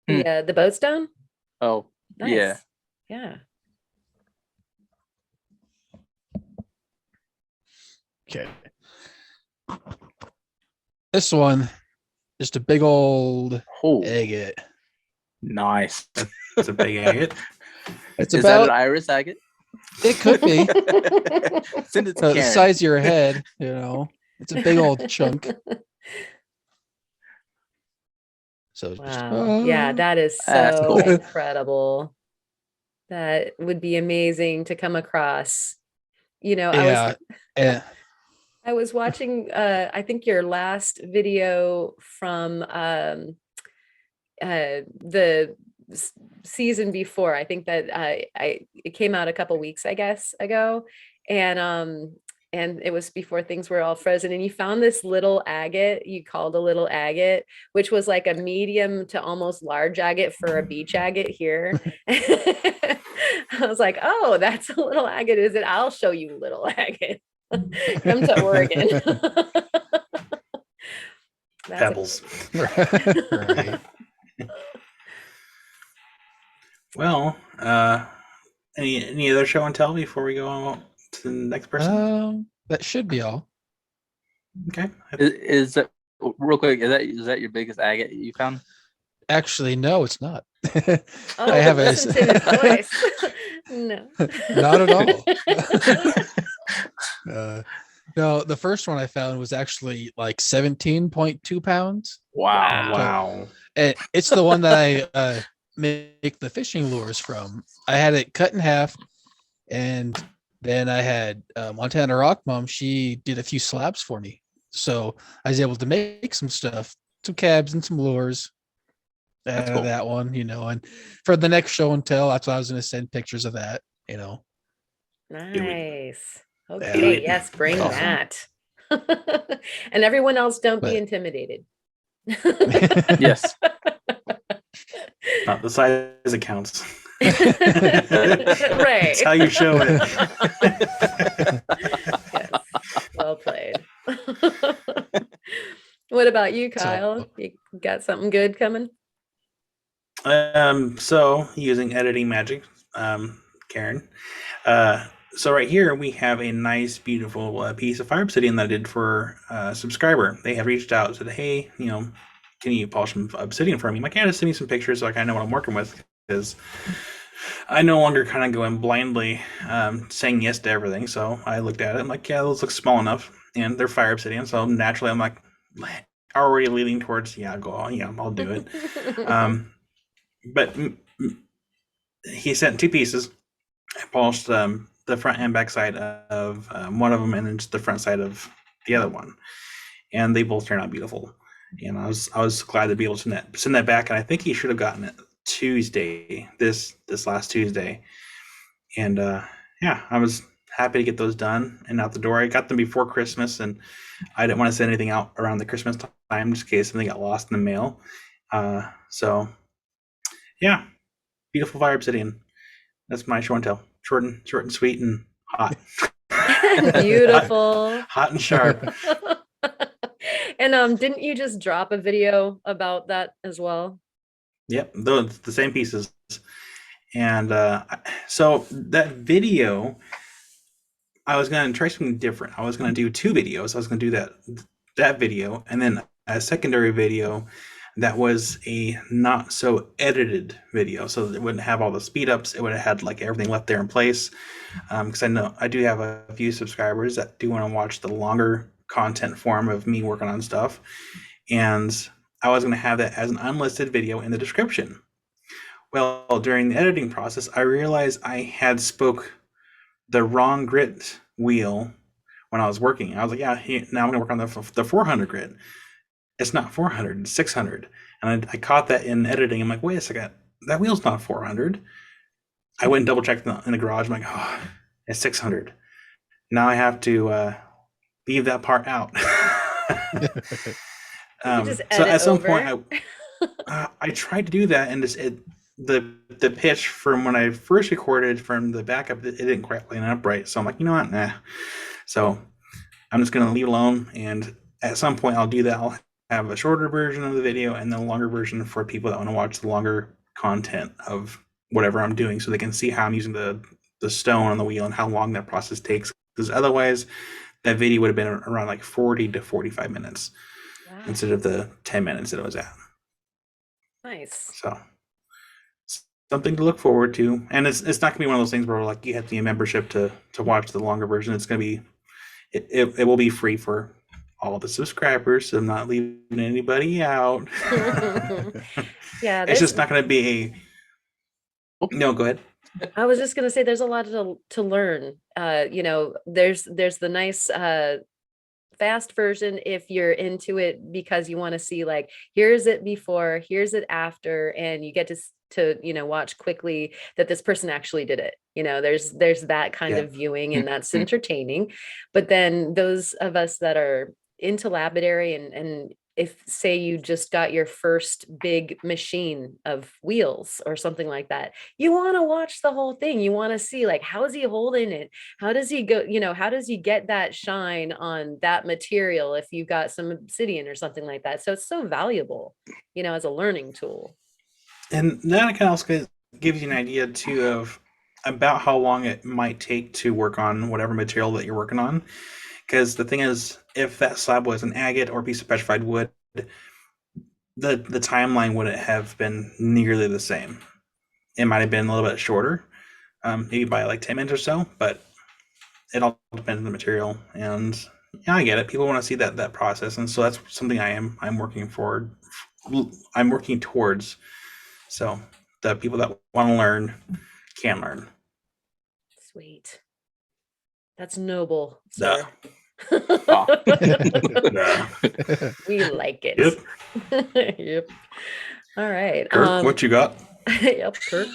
The boat stone? Oh, nice. Yeah. Okay. This one, just a big old Oh, agate. nice. It's a big agate. It's Is that about an iris agate? it could be Send it to the Karen. size of your head. It's a big old chunk. So Wow. Yeah, that is That's so cool. incredible. That would be amazing to come across. yeah, yeah. I was watching I think your last video from the season before. I think that it came out a couple weeks, I guess, ago. And it was before things were all frozen, and you found this little agate you called a little agate, which was like a medium to almost large agate for a beach agate here. I was like, oh, that's a little agate, is it? I'll show you little agate. Come to Oregon. Pebbles. Right. Well, any other show and tell before we go on to the next person? That should be all. Okay. Is that real quick? Is that your biggest agate you found? Actually, no, it's not. Oh, I have a listen to his voice. No. Not at all. No, the first one I found was actually like 17.2 pounds. Wow. And it's the one that I make the fishing lures from. I had it cut in half, and then I had Montana Rock Mom. She did a few slabs for me, so I was able to make some stuff, some cabs and some lures out of that one. And for the next show and tell, that's why I was going to send pictures of that. Nice. Okay, yes, bring that. And everyone else, don't be intimidated. Yes. Not the size that counts. Right. It's how you show it. Yes. Well played. What about you, Kyle? You got something good coming? So using editing magic, Karen. So right here we have a nice, beautiful piece of fire obsidian that I did for a subscriber. They have reached out and said, hey, can you polish some obsidian for me? I'm like, yeah, just send me some pictures so I know what I'm working with, because I no longer kind of go in blindly saying yes to everything. So I looked at it. I'm like, yeah, those look small enough, and they're fire obsidian. So naturally, I'm like already leaning towards, I'll do it. But he sent two pieces. I polished the front and back side of one of them, and then just the front side of the other one, and they both turned out beautiful. And I was glad to be able to send that back. And I think he should have gotten it Tuesday, this last Tuesday. And I was happy to get those done and out the door. I got them before Christmas, and I didn't want to send anything out around the Christmas time just in case something got lost in the mail. So yeah, beautiful fire obsidian. That's my show and tell. Short and sweet and hot. Beautiful. Hot and sharp. And didn't you just drop a video about that as well? Yep, the same pieces. And so that video, I was going to try something different. I was going to do two videos. I was going to do that video, and then a secondary video that was a not so edited video, so that it wouldn't have all the speed ups. It would have had like everything left there in place, because I know I do have a few subscribers that do want to watch the longer content form of me working on stuff, and I was going to have that as an unlisted video in the description. Well, during the editing process, I realized I had spoke the wrong grit wheel when I was working. I was like, now I'm going to work on the 400 grit. It's not 400, it's 600. And I caught that in editing. I'm like, wait a second, that wheel's not 400. I went and double checked in the garage. I'm like, oh, it's 600. Now I have to leave that part out. So at some point, I tried to do that, and the pitch from when I first recorded from the backup, it didn't quite line up right. So I'm like, you know what, nah. So I'm just gonna leave it alone, and at some point I'll do that. I'll have a shorter version of the video and then a longer version for people that want to watch the longer content of whatever I'm doing, so they can see how I'm using the stone on the wheel and how long that process takes. Because otherwise, that video would have been around like 40 to 45 minutes. Wow. instead of the 10 minutes that it was at. Nice. So something to look forward to. And it's not gonna be one of those things where like you have to be a membership to watch the longer version. It's gonna be it will be free for all the subscribers, so I'm not leaving anybody out. Yeah, It's just not gonna be no, go ahead. I was just gonna say there's a lot to learn. There's the nice fast version if you're into it because you want to see like here's it before, here's it after, and you get to watch quickly that this person actually did it. There's that kind of viewing, and that's entertaining. But then those of us that are into lapidary and if say you just got your first big machine of wheels or something like that, you want to watch the whole thing. You want to see like how is he holding it? How does he go, how does he get that shine on that material if you got some obsidian or something like that? So it's so valuable, as a learning tool. And that can also give you an idea too of about how long it might take to work on whatever material that you're working on. Because the thing is, if that slab was an agate or a piece of petrified wood, the timeline wouldn't have been nearly the same. It might have been a little bit shorter, maybe by like 10 minutes or so, but it all depends on the material. And yeah, I get it. People want to see that process, and so that's something I'm working forward. I'm working towards. So the people that want to learn can learn. Sweet. That's noble, Duh. sir. Aw. Nah. We like it. Yep. All right. Kirk, what you got? Yep, Kirk.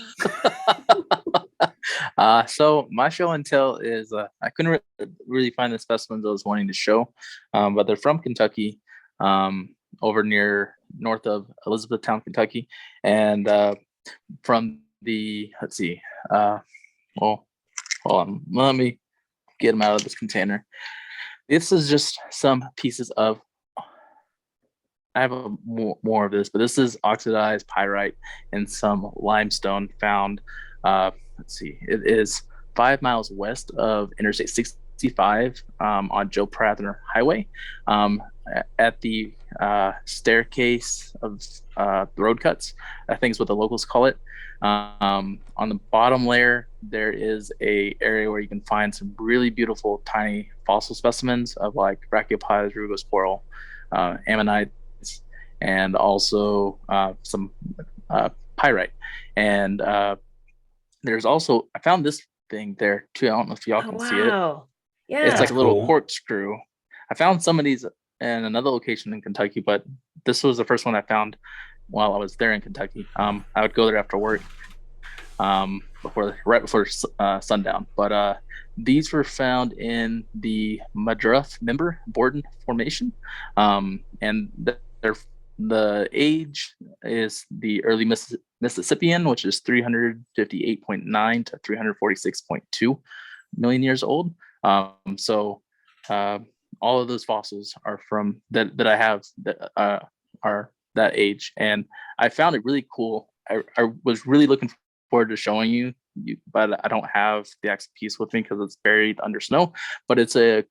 So my show and tell is I couldn't really find the specimens I was wanting to show, but they're from Kentucky, over north of Elizabethtown, Kentucky, and from the hold on, let me get them out of this container. This is just some pieces of. I have more of this, but this is oxidized pyrite and some limestone found. It is 5 miles west of Interstate 65 on Joe Prather Highway, at the staircase of the road cuts, I think is what the locals call it. On the bottom layer, there is a area where you can find some really beautiful tiny fossil specimens of like Brachiopods, rugose coral, ammonites, and also some pyrite. And there's also, I found this thing there too. I don't know if y'all can see it. Yeah. It's like a little cool corkscrew. I found some of these in another location in Kentucky, but this was the first one I found while I was there in Kentucky. I would go there after work, right before sundown. But these were found in the Madruff Member Borden Formation, and the age is the early Mississippian, which is 358.9 to 346.2 million years old. So all of those fossils are from that I have that are that age, and I found it really cool. I was really looking forward to showing you, but I don't have the actual piece with me because it's buried under snow. But it's a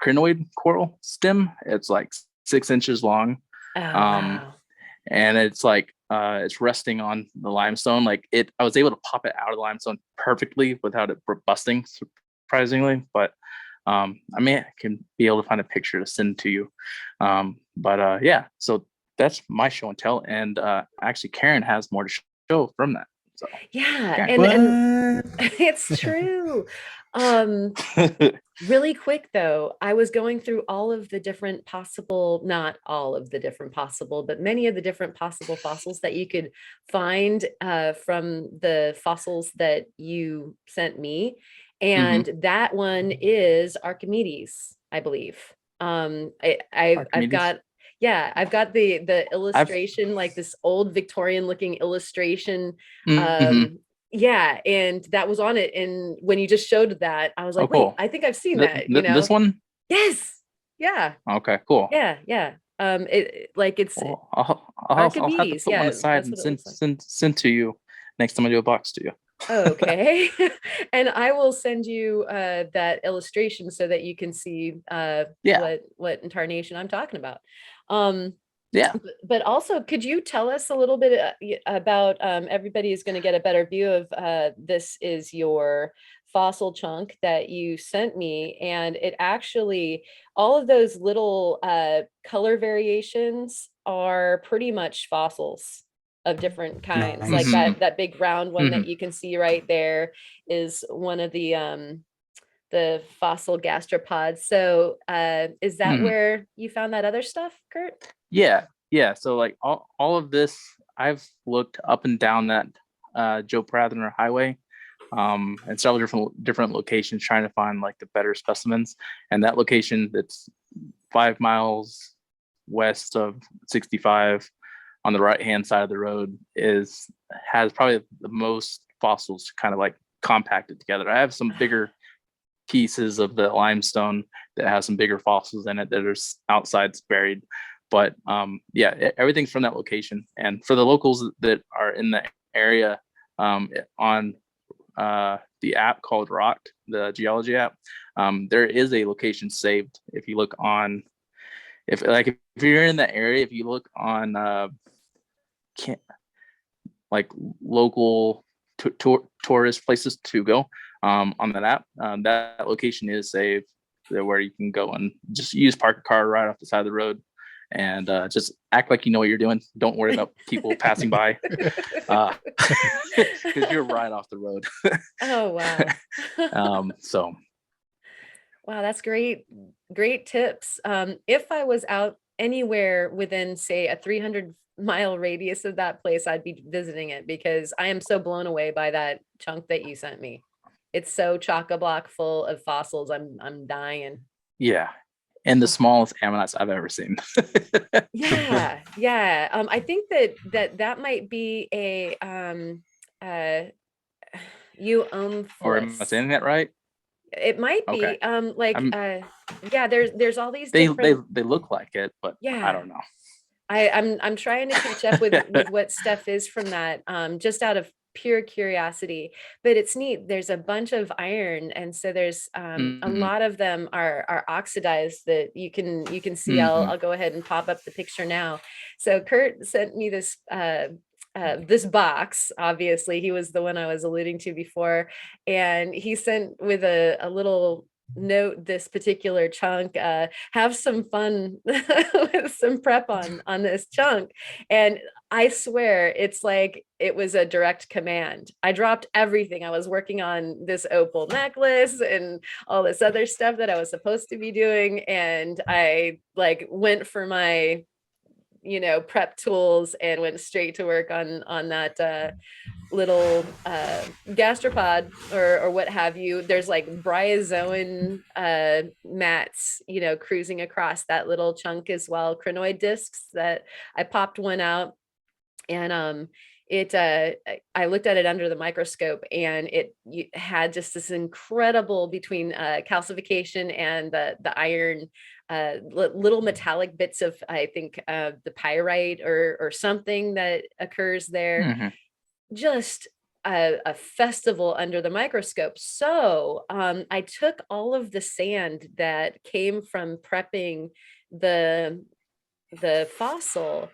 crinoid coral stem. It's like 6 inches long. Wow. And it's like it's resting on the limestone. Like I was able to pop it out of the limestone perfectly without it busting, surprisingly. But I can be able to find a picture to send to you. But yeah, so that's my show and tell. And actually, Karen has more to show from that. So yeah, Karen. and it's true. Really quick though, I was going through all of the different possible, not all of the different possible, but many of the different possible fossils that you could find from the fossils that you sent me. And that one is Archimedes, I believe. I've got the illustration, like this old Victorian looking illustration. Yeah, and that was on it. And when you just showed that, I was like, cool. wait, I think I've seen that. This one? Yes. Yeah. Okay, cool. Yeah. It's I'll have to Archimedes. put one aside and send to you next time I do a box to you. Okay. And I will send you that illustration so that you can see Yeah. what incarnation I'm talking about. Um, Yeah. but also, could you tell us a little bit about everybody is going to get a better view of this is your fossil chunk that you sent me, and it actually, all of those little color variations are pretty much fossils of different kinds. Like Nice. Mhm. that big round one that Mhm. you can see right there is one of the fossil gastropods. So is that Mhm. where you found that other stuff, Kurt? Yeah. Yeah. So like all of this, I've looked up and down that Joe Prather Highway, and several different locations trying to find like the better specimens. And that location that's 5 miles west of 65 on the right hand side of the road has probably the most fossils kind of like compacted together. I have some bigger pieces of the limestone that has some bigger fossils in it that are outsides buried. But yeah, everything's from that location. And for the locals that are in the area, on the app called Rocked, the geology app, there is a location saved. If you look on, if you're in that area, if you look on like local tourist places to go on that app, that location is saved where you can go and just use park a car right off the side of the road and just act like you know what you're doing. Don't worry about people passing by because you're right off the road. Oh, wow. So Wow, that's great. Great tips. If I was out anywhere within, say, a 300-mile radius of that place, I'd be visiting it because I am so blown away by that chunk that you sent me. It's so chock-a-block full of fossils. I'm dying. yeah, and the smallest ammonites I've ever seen. Yeah, yeah. I think that might be a uh Or am I Euomphalus. saying that right? It might Okay. be like I'm yeah, there's all these they different. they look like it, but I Yeah, don't know. I'm trying to catch up with what stuff is from that, just out of pure curiosity. But it's neat. There's a bunch of iron, and so there's a Mhm. lot of them are oxidized that you can see. Mhm. I'll go ahead and pop up the picture now. So Kurt sent me this box. Obviously, he was the one I was alluding to before, and he sent with a little note this particular chunk. Have some fun with some prep on this chunk. And I swear it's like it was a direct command. I dropped everything. I was working on this opal necklace and all this other stuff that I was supposed to be doing, and I like went for my prep tools and went straight to work on that little gastropod or what have you. There's like bryozoan mats, cruising across that little chunk as well. Crinoid discs that I popped one out, and it I looked at it under the microscope, and it had just this incredible between calcification and the iron, little metallic bits of, I think, the pyrite or something that occurs there. Mhm. Just a festival under the microscope. So I took all of the sand that came from prepping the fossil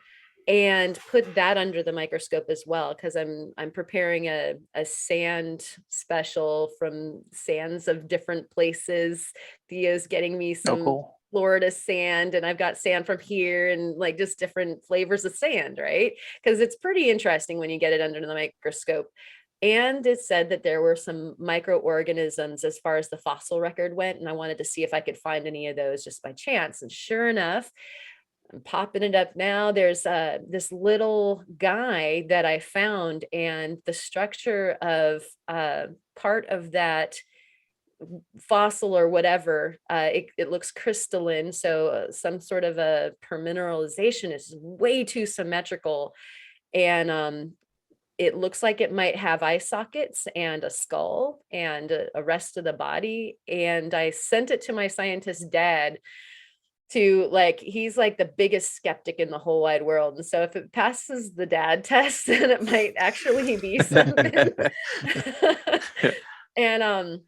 and put that under the microscope as well, because I'm preparing a sand special from sands of different places. Theo's getting me Oh, some cool. Florida sand, and I've got sand from here, and like just different flavors of sand, right? Because it's pretty interesting when you get it under the microscope. And it said that there were some microorganisms as far as the fossil record went, and I wanted to see if I could find any of those just by chance. And sure enough, I'm popping it up now. There's this little guy that I found, and the structure of part of that fossil or whatever, it looks crystalline. So some sort of a permineralization is way too symmetrical, and it looks like it might have eye sockets and a skull and a rest of the body. And I sent it to my scientist dad to like, he's like the biggest skeptic in the whole wide world. And so if it passes the dad test, then it might actually be something. And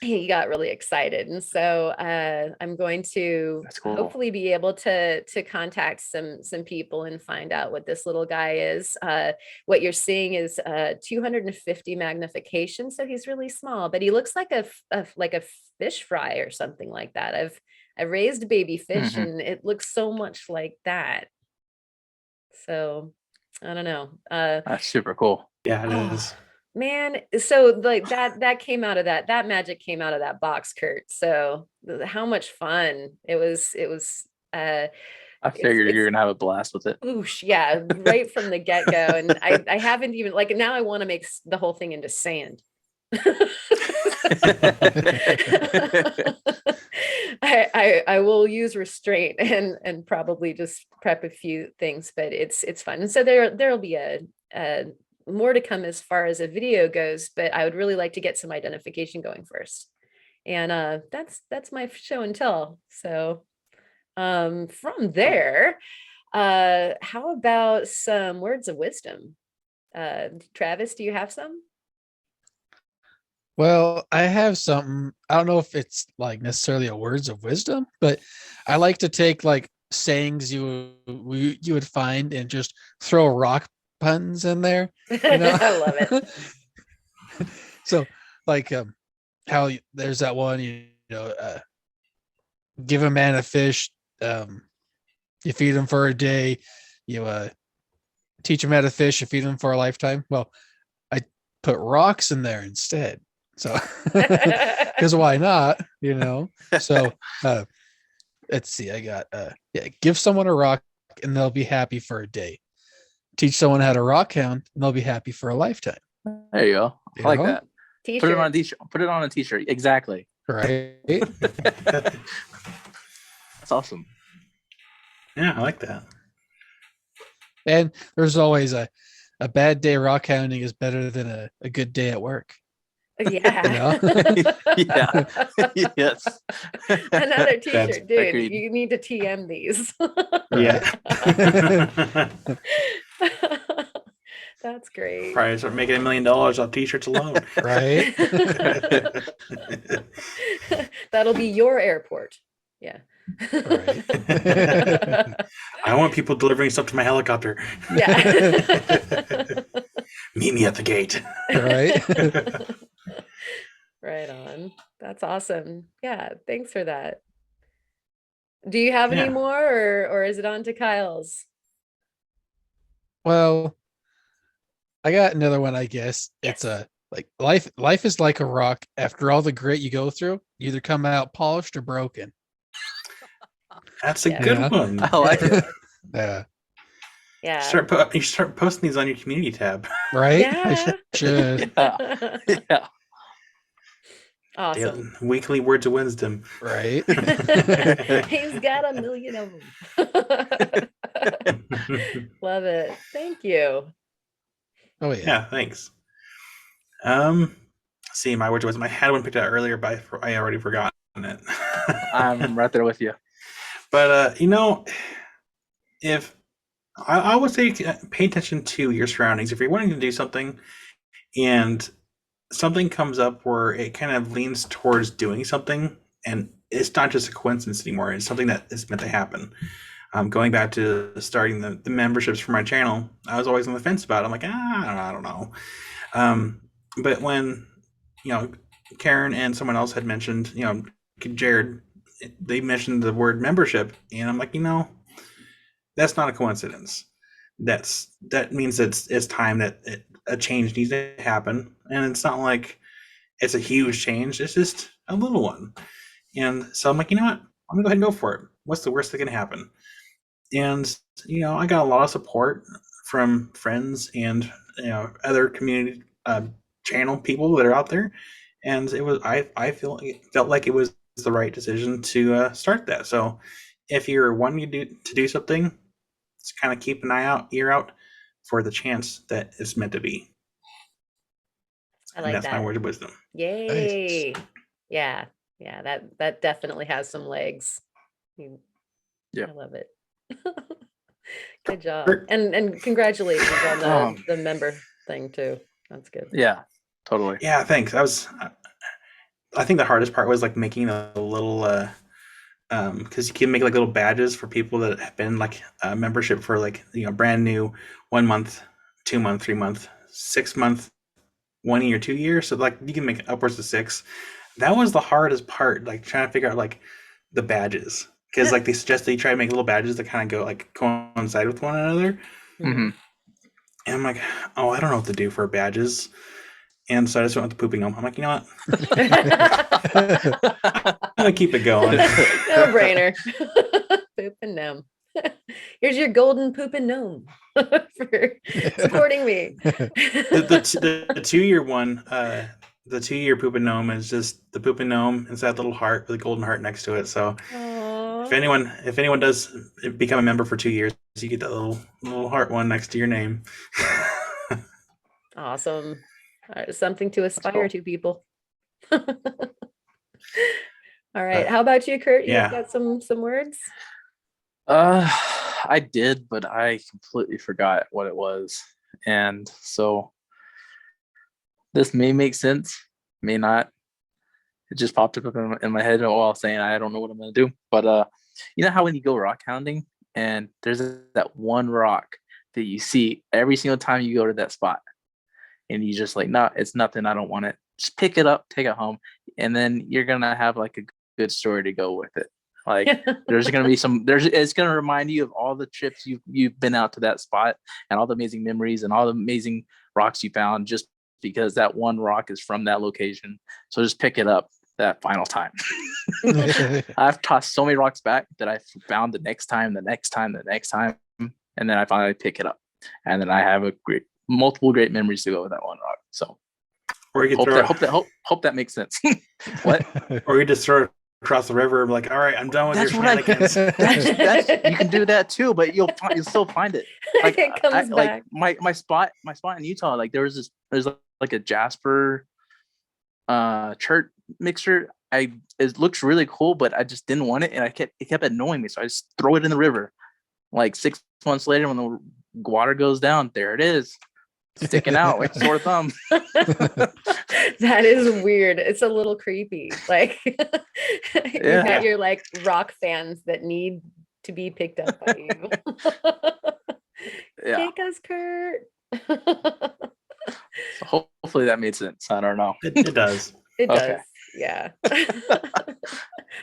he got really excited. And so I'm going to That's cool. hopefully be able to contact some people and find out what this little guy is. What you're seeing is 250 magnification. So he's really small, but he looks like a fish fry or something like that. I've raised baby fish and it looks so much like that. So I don't know. That's super cool. Yeah, it Oh, is. man, so like that came out of that magic came out of that box, Kurt. So how much fun it was. I figured you're gonna have a blast with it. Oosh, yeah, right from the get-go. And I haven't even, like, now I want to make the whole thing into sand. I will use restraint and probably just prep a few things, but it's fun. And so there'll be a more to come as far as a video goes, but I would really like to get some identification going first. And that's my show and tell. So from there, how about some words of wisdom? Travis, do you have some? Well, I have something. I don't know if it's like necessarily a words of wisdom, but I like to take like sayings you would find and just throw rock puns in there. You know? I love it. So, like, there's that one, give a man a fish, you feed him for a day, you teach him how to fish, you feed him for a lifetime. Well, I put rocks in there instead. So, because why not? So, let's see. I got give someone a rock and they'll be happy for a day. Teach someone how to rock hound and they'll be happy for a lifetime. There you go. I like that. T-shirt. Put it on a t-shirt. Put it on a t-shirt. Exactly. Right. That's awesome. Yeah, I like that. And there's always a bad day rock hounding is better than a good day at work. Yeah. Yeah. Yes. Another t-shirt, dude. agreed. You need to TM these. Yeah. That's great. Probably start making $1 million off t-shirts alone. Right. That'll be your airport. Yeah. Right. I want people delivering stuff to my helicopter. Yeah. Meet me at the gate. Right. Right on. That's awesome. Yeah, thanks for that. Do you have any Yeah. more, or is it on to Kyle's? Well, I got another one, I guess. Yes. It's like life is like a rock. After all the grit you go through, you either come out polished or broken. That's a Yeah. good Yeah. one. I like it. Yeah. Yeah. You start posting these on your community tab. Right? Yeah. I should. Yeah. Yeah. Awesome. Weekly words of wisdom. Right. He's got 1 million of them. Love it. Thank you. Oh yeah. Yeah, thanks. See, my words of wisdom. I had one picked out earlier, but I already forgotten it. I'm right there with you. But if I would say pay attention to your surroundings. If you're wanting to do something and something comes up where it kind of leans towards doing something, and it's not just a coincidence anymore, it's something that is meant to happen. Going back to starting the memberships for my channel, I was always on the fence about it. I'm like, I don't know. But when, Karen and someone else had mentioned, Jared, they mentioned the word membership, and I'm like, that's not a coincidence. That means it's time that a change needs to happen, and it's not like it's a huge change. It's just a little one. And so I'm like, you know what? I'm gonna go ahead and go for it. What's the worst that can happen? And I got a lot of support from friends and other community channel people that are out there, and it was I felt like it was the right decision to start that. So if you're wanting to do something, just kind of keep an ear out for the chance that it's meant to be. I like That's that. my word of wisdom. Yay. Yeah. Yeah. That definitely has some legs. Yeah. I love it. Good job. And congratulations on the member thing too. That's good. Yeah, totally. Yeah, thanks. I think the hardest part was like making a little because you can make like little badges for people that have been like a membership for like brand new 1 month, 2 month, 3 month, 6 month, 1 year, 2 years. So like you can make upwards of 6. That was the hardest part, like trying to figure out like the badges, because like they suggest that you try to make little badges that kind of go like coincide with one another. Mm-hmm. And I'm like, oh, I don't know what to do for badges. And so I just went with the pooping gnome. I'm like, you know what? I'm gonna keep it going. No brainer. Pooping gnome. Here's your golden pooping gnome for supporting me. The 2-year one, the 2-year pooping gnome is just the pooping gnome inside that little heart with a golden heart next to it. So if anyone does become a member for 2 years, you get that little heart one next to your name. Awesome. Something to aspire to, people. All right. How about you, Kurt? You got some words? I did, but I completely forgot what it was. And so this may make sense, may not. It just popped up in my head while saying I don't know what I'm going to do. But you know how when you go rock hounding and there's that one rock that you see every single time you go to that spot, and you just like, no, it's nothing. I don't want it. Just pick it up, take it home, and then you're gonna have like a good story to go with it. Like there's gonna be it's gonna remind you of all the trips you've been out to that spot and all the amazing memories and all the amazing rocks you found just because that one rock is from that location. So just pick it up that final time. I've tossed so many rocks back that I found the next time, and then I finally pick it up, and then I have multiple great memories to go with that one rock. So or you hope that makes sense. What? Or you just throw it across the river, like, all right, I'm done with your shenanigans. You can do that too, but you'll still find it. Like it comes back. Like my spot in Utah, like there's like a Jasper chert mixture. It looks really cool, but I just didn't want it, and it kept annoying me, so I just throw it in the river. Like 6 months later, when the water goes down, there it is, sticking out like a sore thumb. That is weird. It's a little creepy. Like you got your like rock fans that need to be picked up by you. Take us, Kurt. So hopefully that made sense. I don't know. It does. It does. Yeah.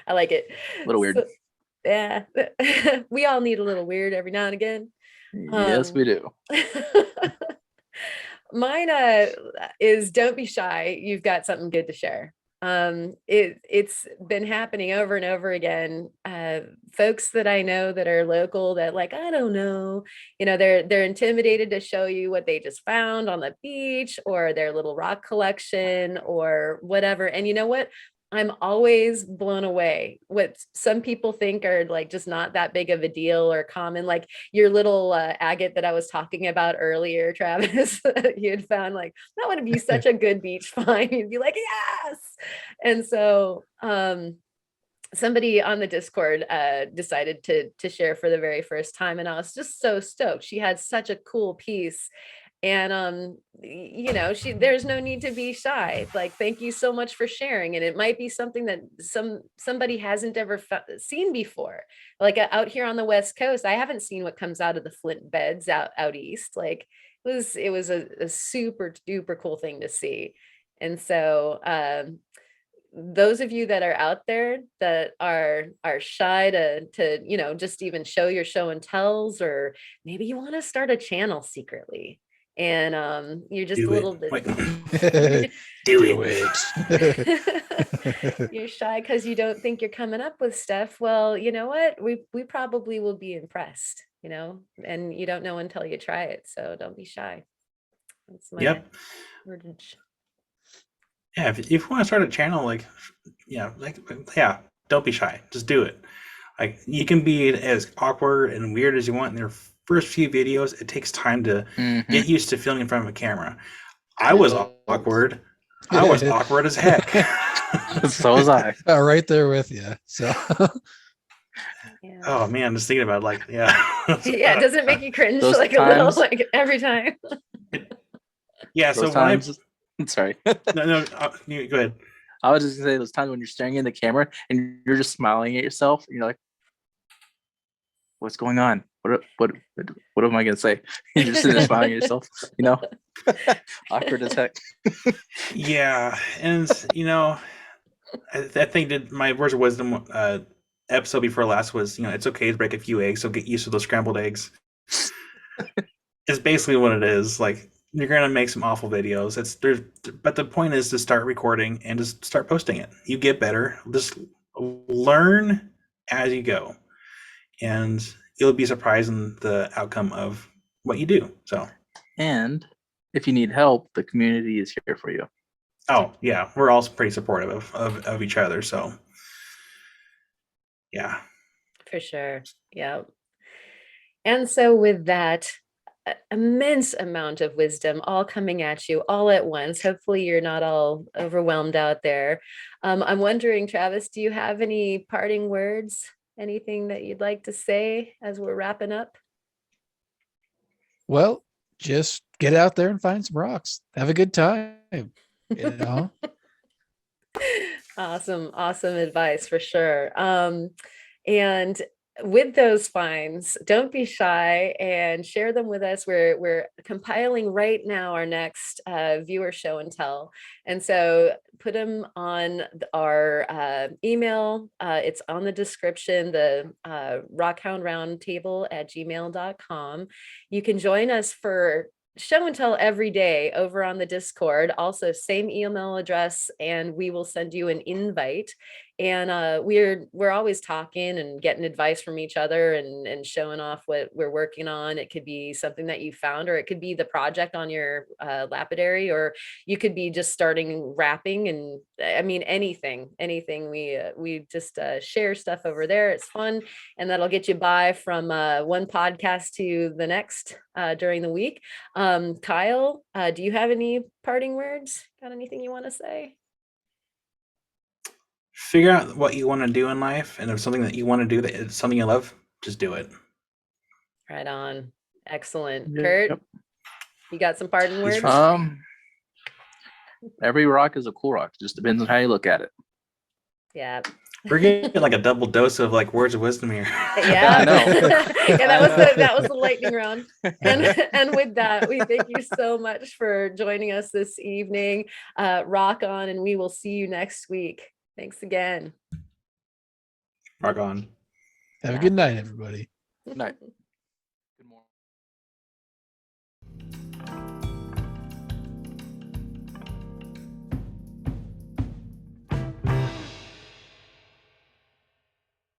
I like it. A little weird. So, yeah. We all need a little weird every now and again. Yes, we do. Mine is don't be shy. You've got something good to share. It's been happening over and over again. Folks that I know that are local that like, I don't know, they're intimidated to show you what they just found on the beach or their little rock collection or whatever. And you know what? I'm always blown away what some people think are like just not that big of a deal or common, like your little agate that I was talking about earlier, Travis. You had found like that would be such a good beach find. You'd be like, yes. And so somebody on the Discord decided to share for the very first time, and I was just so stoked. She had such a cool piece. And there's no need to be shy. Like, thank you so much for sharing. And it might be something that somebody hasn't ever seen before. Like out here on the West Coast, I haven't seen what comes out of the flint beds out east. Like it was a super duper cool thing to see. And so those of you that are out there that are shy to just even show your show and tells, or maybe you want to start a channel secretly. And you're just a little bit do it. You're shy because you don't think you're coming up with stuff. Well, you know what? We probably will be impressed, and you don't know until you try it. So don't be shy. That's my wordage. Yeah, if you want to start a channel, don't be shy. Just do it. Like, you can be as awkward and weird as you want in their first few videos. It takes time to get used to filming in front of a camera. I was awkward. I was awkward as heck. So was I. Right there with you. So Yeah. Oh man, just thinking about it, like, yeah. Yeah, does it make you cringe Those like a little, times- like every time? Yeah. Those So when times, sorry. no, go ahead. I was just gonna say those times when you're staring in the camera and you're just smiling at yourself and you're like, what's going on? What am I gonna say? You're just sitting there smiling at yourself, you know? Awkward as heck. Yeah, and I think that my words of wisdom episode before last was, it's okay to break a few eggs, so get used to those scrambled eggs. It's basically what it is. Like, you're gonna make some awful videos. But the point is to start recording and just start posting it. You get better. Just learn as you go, and you'll be surprised in the outcome of what you do. So, And if you need help, the community is here for you. oh yeah, we're all pretty supportive of each other. So, yeah. For sure. Yeah. And so with that immense amount of wisdom all coming at you all at once, hopefully you're not all overwhelmed out there. I'm wondering, Travis, do you have any parting words? Anything that you'd like to say as we're wrapping up? Well, just get out there and find some rocks. Have a good time. You know? Awesome advice for sure. And with those finds, don't be shy and share them with us. We're compiling right now our next viewer show and tell, and so put them on our email. It's on the description, the rockhoundroundtable@gmail.com. You can join us for show and tell every day over on the Discord. Also, same email address, and we will send you an invite. And we're always talking and getting advice from each other and showing off what we're working on. It could be something that you found, or it could be the project on your lapidary, or you could be just starting wrapping. And I mean, anything. We just share stuff over there. It's fun, and that'll get you by from one podcast to the next during the week. Kyle, do you have any parting words? Got anything you want to say? Figure out what you want to do in life, and if something that you want to do that is something you love, just do it. Right on. Excellent. Yep. Kurt, you got some parting words? Every rock is a cool rock. Just depends on how you look at it. Yeah. We're getting like a double dose of like words of wisdom here. Yeah. I know. Yeah, that was the lightning round. And with that, we thank you so much for joining us this evening. Rock on, and we will see you next week. Thanks again. Rock on. Have a good night, everybody. Night.